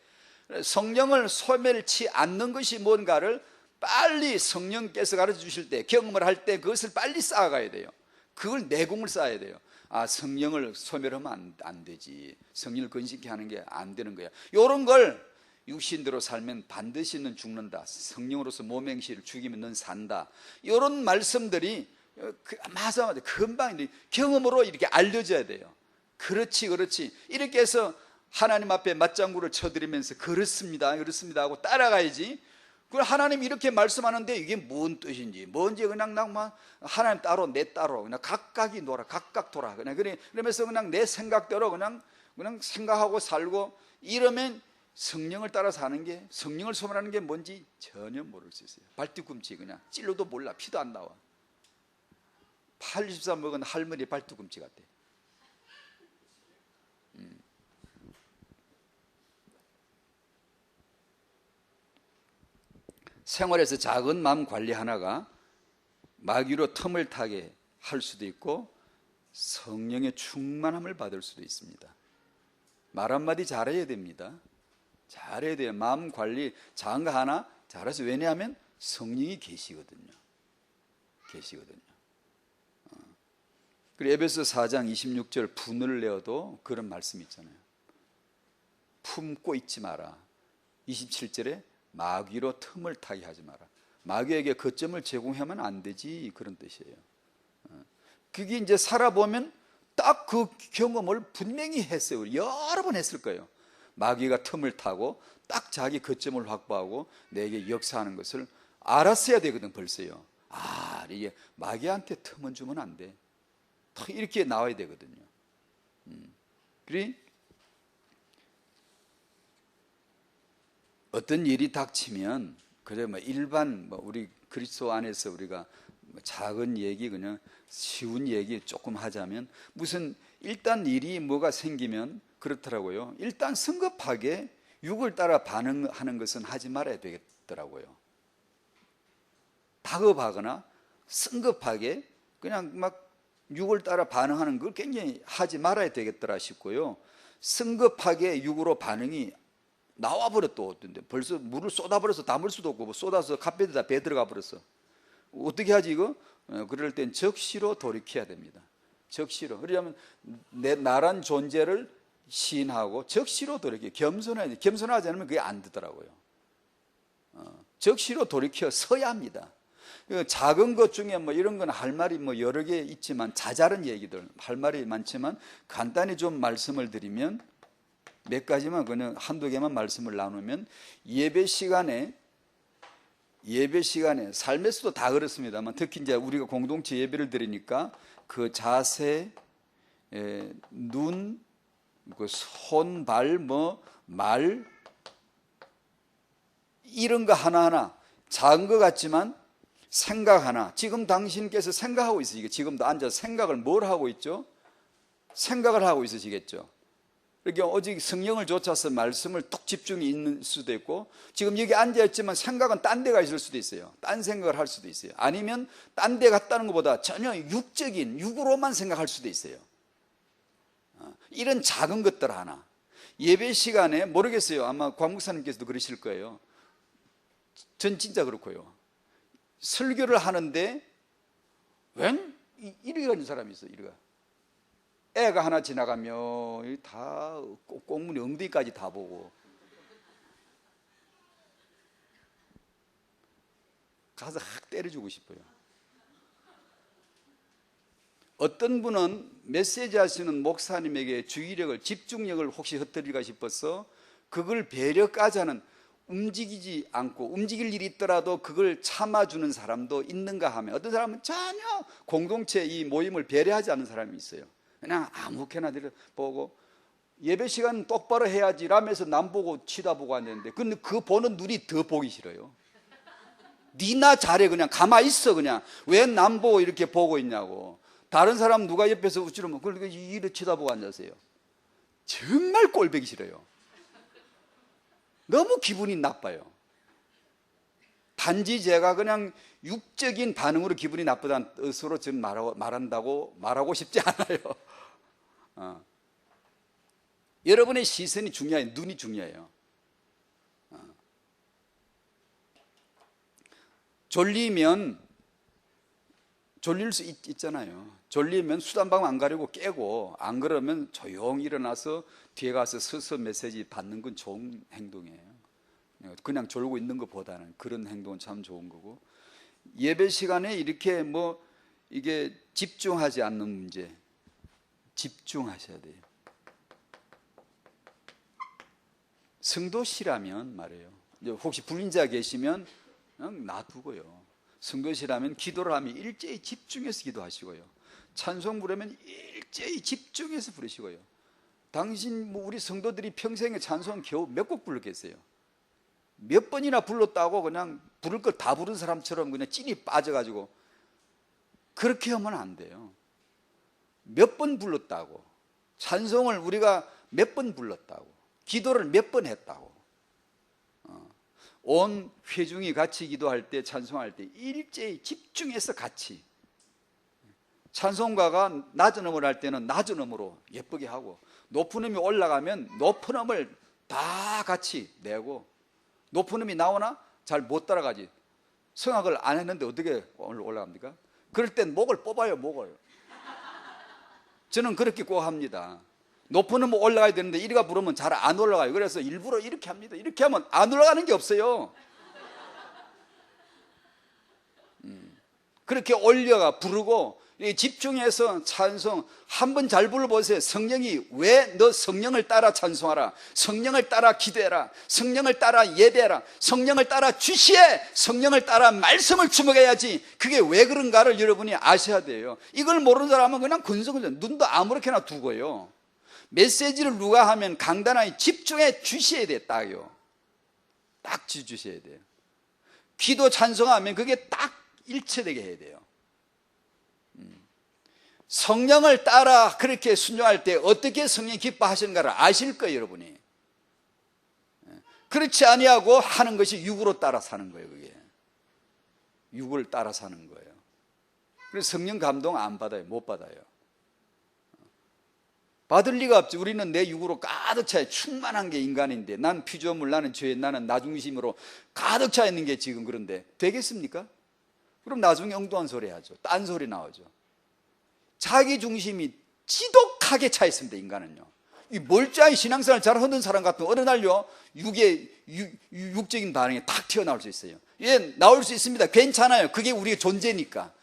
성령을 소멸치 않는 것이 뭔가를 빨리 성령께서 가르쳐 주실 때, 경험을 할 때 그것을 빨리 쌓아가야 돼요. 그걸 내공을 쌓아야 돼요. 아, 성령을 소멸하면 안 되지. 성령을 건식케 하는 게 안 되는 거야. 이런 걸 육신대로 살면 반드시 넌 죽는다. 성령으로서 몸행실을 죽이면 넌 산다. 이런 말씀들이 맞아 금방 경험으로 이렇게 알려져야 돼요. 그렇지 이렇게 해서 하나님 앞에 맞장구를 쳐드리면서 그렇습니다 하고 따라가야지. 그걸 하나님 이렇게 말씀하는데 이게 뭔 뜻인지 뭔지 그냥 하나님 따로 내 따로 그냥 각각이 놀아 각각 돌아 그러면서 그냥 내 생각대로 그냥 생각하고 살고 이러면 성령을 따라 사는 게, 성령을 소멸하는 게 뭔지 전혀 모를 수 있어요. 발뒤꿈치 그냥 찔러도 몰라. 피도 안 나와. 80살 먹은 할머니 발뒤꿈치 같아. 생활에서 작은 마음 관리 하나가 마귀로 틈을 타게 할 수도 있고 성령의 충만함을 받을 수도 있습니다. 말 한마디 잘해야 됩니다. 잘해야 돼요. 마음 관리 작은 거 하나 잘해서. 왜냐하면 성령이 계시거든요. 그리고 에베소 4장 26절 분을 내어도 그런 말씀 있잖아요. 품고 있지 마라. 27절에 마귀로 틈을 타게 하지 마라. 마귀에게 거점을 제공하면 안 되지, 그런 뜻이에요. 그게 이제 살아보면 딱 그 경험을 분명히 했어요. 여러 번 했을 거예요. 마귀가 틈을 타고 딱 자기 거점을 확보하고 내게 역사하는 것을 알았어야 되거든. 벌써요. 아, 이게 마귀한테 틈은 주면 안 돼. 이렇게 나와야 되거든요. 그리 어떤 일이 닥치면 그래 일반 우리 그리스도 안에서 우리가 작은 얘기 그냥 쉬운 얘기 조금 하자면 무슨 일단 일이 뭐가 생기면 그렇더라고요. 일단 성급하게 육을 따라 반응하는 것은 하지 말아야 되겠더라고요. 다급하거나 성급하게 그냥 막 육을 따라 반응하는 걸 굉장히 하지 말아야 되겠더라 싶고요. 성급하게 육으로 반응이 나와버렸다. 벌써 물을 쏟아버려서 담을 수도 없고 쏟아서 컵에다 배 들어가 버렸어. 어떻게 하지 이거? 그럴 땐 적시로 돌이켜야 됩니다. 적시로. 그러려면 나란 존재를 시인하고 적시로 돌이켜. 겸손해야 돼. 겸손하지 않으면 그게 안 되더라고요. 적시로 돌이켜 서야 합니다. 작은 것 중에 이런 건 할 말이 여러 개 있지만 자잘한 얘기들 할 말이 많지만 간단히 좀 말씀을 드리면 몇 가지만 그냥 한두 개만 말씀을 나누면 예배 시간에 삶에서도 다 그렇습니다만 특히 이제 우리가 공동체 예배를 드리니까 그 자세, 눈, 손, 발, 말 이런 거 하나하나 작은 것 같지만 생각 하나. 지금 당신께서 생각하고 있으시겠죠. 지금도 앉아서 생각을 뭘 하고 있죠? 생각을 하고 있으시겠죠. 이렇게 오직 성령을 좇아서 말씀을 뚝 집중이 있는 수도 있고 지금 여기 앉아있지만 생각은 딴 데가 있을 수도 있어요. 딴 생각을 할 수도 있어요. 아니면 딴 데 갔다는 것보다 전혀 육으로만 생각할 수도 있어요. 이런 작은 것들 하나. 예배 시간에 모르겠어요. 아마 곽 목사님께서도 그러실 거예요. 전 진짜 그렇고요. 설교를 하는데 웬 이리가 있는 사람이 있어. 이리가 애가 하나 지나가면 다 꽁무니 엉덩이까지 다 보고 가서 확 때려주고 싶어요. 어떤 분은 메시지 하시는 목사님에게 주의력을 집중력을 혹시 흩뜨릴까 싶어서 그걸 배려까지 하는 움직이지 않고 움직일 일이 있더라도 그걸 참아주는 사람도 있는가 하면 어떤 사람은 전혀 공동체 이 모임을 배려하지 않는 사람이 있어요. 그냥 아무렇게나 보고 예배 시간 똑바로 해야지 라면서 남 보고 치다보고 앉았는데 근데 그 보는 눈이 더 보기 싫어요. 니나 잘해 그냥 가만히 있어 그냥 왜 남 보고 이렇게 보고 있냐고. 다른 사람 누가 옆에서 우찌르면 그렇게 이렇게 치다보고 앉으세요. 정말 꼴보기 싫어요. 너무 기분이 나빠요. 단지 제가 그냥 육적인 반응으로 기분이 나쁘다는 뜻으로 저는 말하고 싶지 않아요. 여러분의 시선이 중요해요. 눈이 중요해요. 졸리면 졸릴 수 있잖아요. 졸리면 수단방 안 가리고 깨고, 안 그러면 조용히 일어나서 뒤에 가서 서서 메시지 받는 건 좋은 행동이에요. 그냥 졸고 있는 것보다는 그런 행동은 참 좋은 거고, 예배 시간에 이렇게 이게 집중하지 않는 문제, 집중하셔야 돼요. 성도시라면 말이에요, 혹시 불린자 계시면 그냥 놔두고요. 성도시라면 기도를 하면 일제히 집중해서 기도하시고요. 찬송 부르면 일제히 집중해서 부르시고요. 당신 우리 성도들이 평생에 찬송 겨우 몇 곡 불렀겠어요? 몇 번이나 불렀다고 그냥 부를 걸 다 부른 사람처럼 그냥 찐이 빠져가지고 그렇게 하면 안 돼요. 몇 번 불렀다고, 찬송을 우리가 몇 번 불렀다고, 기도를 몇 번 했다고. 온 회중이 같이 기도할 때, 찬송할 때 일제히 집중해서 같이, 찬송가가 낮은 음을 할 때는 낮은 음으로 예쁘게 하고, 높은 음이 올라가면 높은 음을 다 같이 내고, 높은 음이 나오나 잘 못 따라가지. 성악을 안 했는데 어떻게 올라갑니까? 그럴 땐 목을 뽑아요. 목을. 저는 그렇게 꼭 합니다. 높은 음은 올라가야 되는데 이리가 부르면 잘 안 올라가요. 그래서 일부러 이렇게 합니다. 이렇게 하면 안 올라가는 게 없어요. 그렇게 올려가 부르고 집중해서 찬송 한번 잘 불러보세요. 성령이 왜 너 성령을 따라 찬송하라, 성령을 따라 기도해라, 성령을 따라 예배해라, 성령을 따라 주시해, 성령을 따라 말씀을 주목해야지, 그게 왜 그런가를 여러분이 아셔야 돼요. 이걸 모르는 사람은 그냥 근성근성 눈도 아무렇게나 두고요. 메시지를 누가 하면 강단하게 집중해 주셔야 돼. 딱 주셔야 돼요. 기도 찬송하면 그게 딱 일체되게 해야 돼요. 성령을 따라 그렇게 순종할 때 어떻게 성령이 기뻐하시는가를 아실 거예요, 여러분이. 그렇지 아니하고 하는 것이 육으로 따라 사는 거예요. 그게 육을 따라 사는 거예요. 그래서 성령 감동 안 받아요. 못 받아요. 받을 리가 없지. 우리는 내 육으로 가득 차 충만한 게 인간인데, 난 피조물, 나는 죄, 나는 나 중심으로 가득 차 있는 게 지금 그런데 되겠습니까? 그럼 나중에 엉뚱한 소리 하죠. 딴 소리 나오죠. 자기 중심이 지독하게 차 있습니다. 인간은요, 이 멀쩡히 신앙생활 잘 하는 사람 같으면 어느 날요 육적인 반응이 탁 튀어나올 수 있어요. 예, 나올 수 있습니다. 괜찮아요. 그게 우리의 존재니까.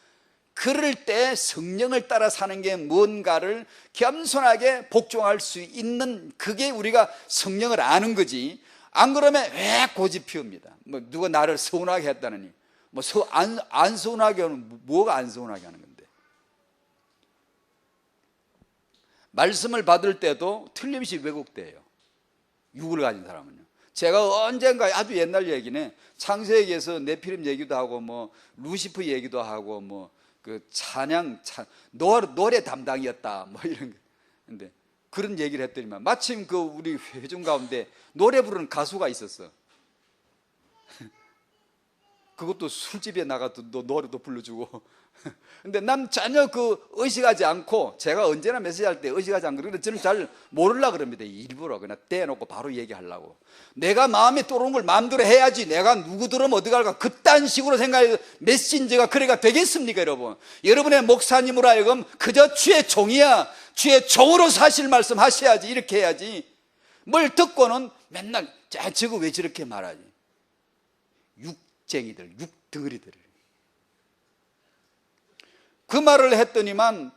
그럴 때 성령을 따라 사는 게 뭔가를 겸손하게 복종할 수 있는, 그게 우리가 성령을 아는 거지. 안 그러면 왜 고집 피웁니다. 누가 나를 서운하게 했다느니, 안 서운하게 하는, 뭐가 안 서운하게 하는 건데. 말씀을 받을 때도 틀림없이 왜곡돼요. 육을 가진 사람은요. 제가 언젠가 아주 옛날 얘기네, 창세기에서 네피림 얘기도 하고 루시프 얘기도 하고 그 노래 담당이었다 이런 거. 근데 그런 얘기를 했더니만 마침 그 우리 회중 가운데 노래 부르는 가수가 있었어. 그것도 술집에 나가도 노래도 불러주고. 근데 난 전혀 의식하지 않고, 제가 언제나 메시지할 때 의식하지 않고, 그런데 저는 잘 모르려고 그럽니다. 일부러 그냥 떼놓고 바로 얘기하려고. 내가 마음에 떠오르는 걸 마음대로 해야지, 내가 누구 들으면 어디 갈까, 그딴 식으로 생각해서 메신저가 그래가 되겠습니까? 여러분의 목사님으로 하여금 그저 주의 종이야, 주의 종으로 사실 말씀 하셔야지, 이렇게 해야지. 뭘 듣고는 맨날 저거 왜 저렇게 말하지. 육쟁이들, 육덩어리들. 그 말을 했더니만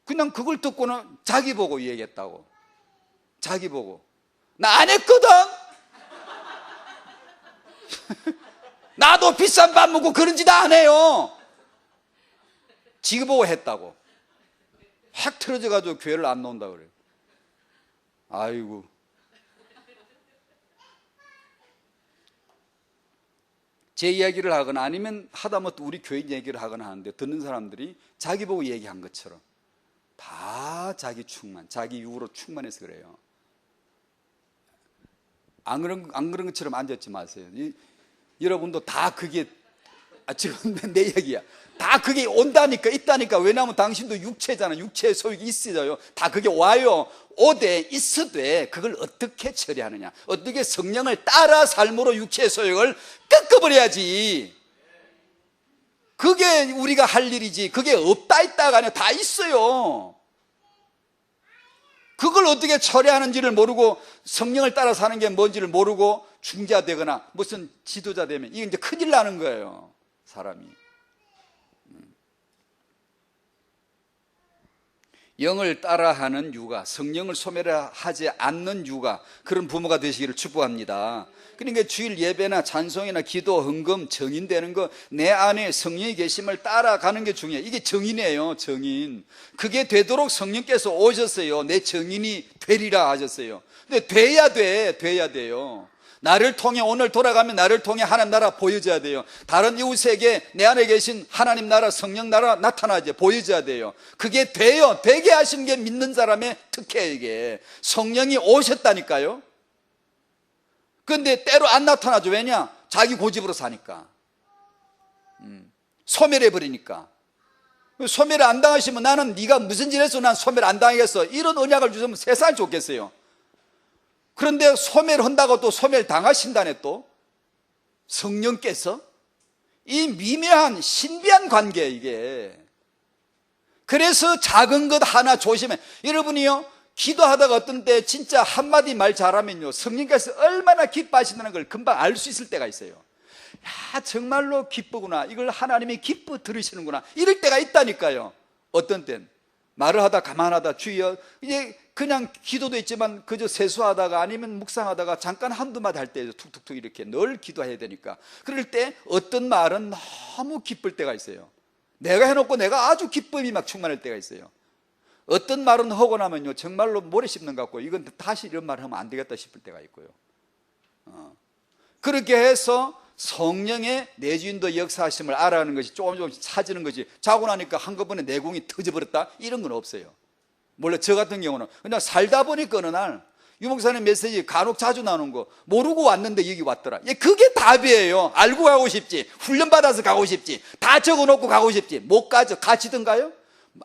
그냥 그걸 듣고는 자기 보고 얘기했다고. 자기 보고. 나 안 했거든. 나도 비싼 밥 먹고 그런 짓 안 해요. 지가 보고 했다고. 확 틀어져가지고 교회를 안 나온다 그래요. 아이고. 제 이야기를 하거나 아니면 하다못해 우리 교인 얘기를 하거나 하는데, 듣는 사람들이 자기 보고 얘기한 것처럼 다 자기 충만, 자기 육으로 충만해서 그래요. 안 그런 것처럼 앉았지 마세요. 여러분도 다 그게 지금 내 얘기야. 다 그게 온다니까, 있다니까. 왜냐하면 당신도 육체잖아. 육체의 소욕이 있어요. 다 그게 와요. 오되 있어되 그걸 어떻게 처리하느냐, 어떻게 성령을 따라 삶으로 육체의 소욕을 꺾어버려야지. 그게 우리가 할 일이지. 그게 없다 있다가 아니라 다 있어요. 그걸 어떻게 처리하는지를 모르고 성령을 따라 사는 게 뭔지를 모르고 중재가 되거나 무슨 지도자 되면 이게 이제 큰일 나는 거예요, 사람이. 영을 따라하는 육아, 성령을 소멸하지 않는 육아, 그런 부모가 되시기를 축복합니다. 그러니까 주일 예배나 찬송이나 기도, 헌금, 정인되는 거, 내 안에 성령이 계심을 따라가는 게 중요해요. 이게 정인이에요, 정인. 그게 되도록 성령께서 오셨어요. 내 정인이 되리라 하셨어요. 근데 돼야 돼요. 나를 통해, 오늘 돌아가면 나를 통해 하나님 나라 보여져야 돼요. 다른 이웃에게 내 안에 계신 하나님 나라, 성령 나라 나타나지, 보여져야 돼요. 그게 돼요. 되게 하신 게 믿는 사람의 특혜예요. 이게 성령이 오셨다니까요. 그런데 때로 안 나타나죠. 왜냐? 자기 고집으로 사니까, 소멸해버리니까. 소멸 안 당하시면 나는 네가 무슨 일 했어, 난 소멸 안 당하겠어, 이런 언약을 주시면 세상이 좋겠어요. 그런데 소멸한다고 또 소멸 당하신다네. 또 성령께서 이 미묘한 신비한 관계, 이게. 그래서 작은 것 하나 조심해. 여러분이요, 기도하다가 어떤 때 진짜 한마디 말 잘하면요, 성령께서 얼마나 기뻐하신다는 걸 금방 알 수 있을 때가 있어요. 야, 정말로 기쁘구나, 이걸 하나님이 기뻐 들으시는구나, 이럴 때가 있다니까요. 어떤 땐 말을 하다 가만하다 주여, 이제 그냥 기도도 있지만 그저 세수하다가 아니면 묵상하다가 잠깐 한두 마디 할 때 툭툭툭 이렇게 늘 기도해야 되니까, 그럴 때 어떤 말은 너무 기쁠 때가 있어요. 내가 해놓고 내가 아주 기쁨이 막 충만할 때가 있어요. 어떤 말은 하고 나면요, 정말로 모래 씹는 것 같고, 이건 다시 이런 말을 하면 안 되겠다 싶을 때가 있고요. 그렇게 해서 성령의 내주인도 역사하심을 알아가는 것이 조금씩 찾는 것이, 자고 나니까 한꺼번에 내공이 터져버렸다, 이런 건 없어요. 물론 저 같은 경우는 그냥 살다 보니까 어느 날 유목사님 메시지 간혹 자주 나오는 거 모르고 왔는데 여기 왔더라. 그게 답이에요. 알고 가고 싶지, 훈련받아서 가고 싶지, 다 적어놓고 가고 싶지, 못 가죠. 가지던가요?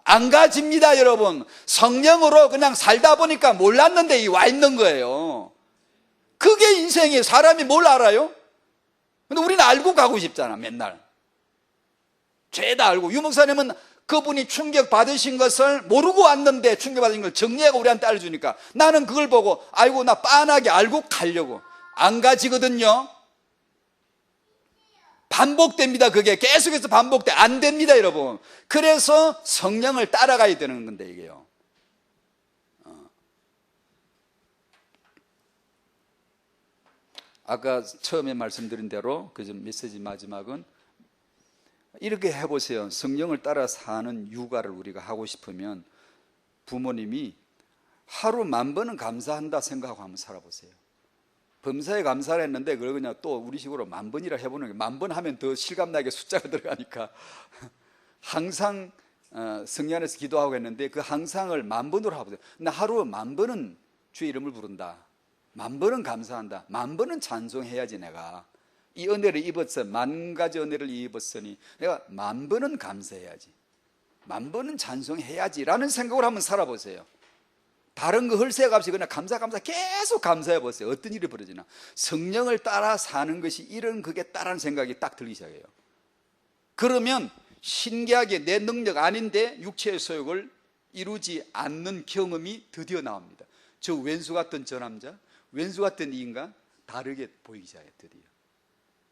안 가집니다, 여러분. 성령으로 그냥 살다 보니까 몰랐는데 와 있는 거예요. 그게 인생이에요. 사람이 뭘 알아요? 근데 우리는 알고 가고 싶잖아, 맨날. 죄다 알고. 유목사님은 그분이 충격 받으신 것을 모르고 왔는데 충격받은 걸 정리하고 우리한테 알려주니까 나는 그걸 보고 아이고 나 빤하게 알고 가려고. 안 가지거든요. 반복됩니다. 그게 계속해서 반복돼. 안 됩니다, 여러분. 그래서 성령을 따라가야 되는 건데, 이게요. 아까 처음에 말씀드린 대로 그 메시지 마지막은 이렇게 해보세요. 성령을 따라 사는 육아를 우리가 하고 싶으면 부모님이 하루 10,000번은 감사한다 생각하고 한번 살아보세요. 범사에 감사를 했는데 그걸 그냥 또 우리식으로 10,000번이라 해보는 게, 10,000번 하면 더 실감나게 숫자가 들어가니까 항상 성령 안에서 기도하고 했는데 그 항상을 10,000번으로 해보세요. 나 하루 10,000번은 주의 이름을 부른다, 10,000번은 감사한다, 10,000번은 찬송해야지. 내가 이 은혜를 입었어, 10,000가지 은혜를 입었으니 내가 10,000번은 감사해야지, 10,000번은 찬송해야지 라는 생각으로 한번 살아보세요. 다른 거 헐색 없이 그냥 감사 계속 감사해 보세요. 어떤 일이 벌어지나. 성령을 따라 사는 것이 이런 거겠다라는 생각이 딱 들기 시작해요. 그러면 신기하게 내 능력 아닌데 육체의 소욕을 이루지 않는 경험이 드디어 나옵니다. 저 왼수 같던 저 남자, 왼수 같던 이 인간 다르게 보이기 시작해요. 드디어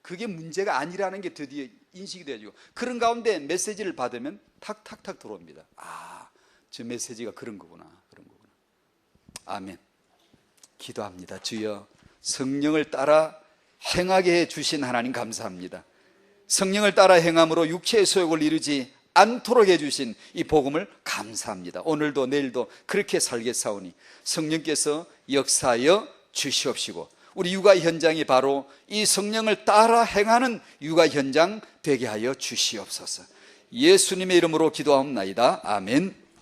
그게 문제가 아니라는 게 드디어 인식이 되어지고, 그런 가운데 메시지를 받으면 탁탁탁 들어옵니다. 아, 저 메시지가 그런 거구나, 그런 거구나. 아멘. 기도합니다. 주여, 성령을 따라 행하게 해주신 하나님 감사합니다. 성령을 따라 행함으로 육체의 소욕을 이루지 않도록 해주신 이 복음을 감사합니다. 오늘도 내일도 그렇게 살겠사오니 성령께서 역사하여 주시옵시고 우리 육아 현장이 바로 이 성령을 따라 행하는 육아 현장 되게 하여 주시옵소서. 예수님의 이름으로 기도하옵나이다. 아멘.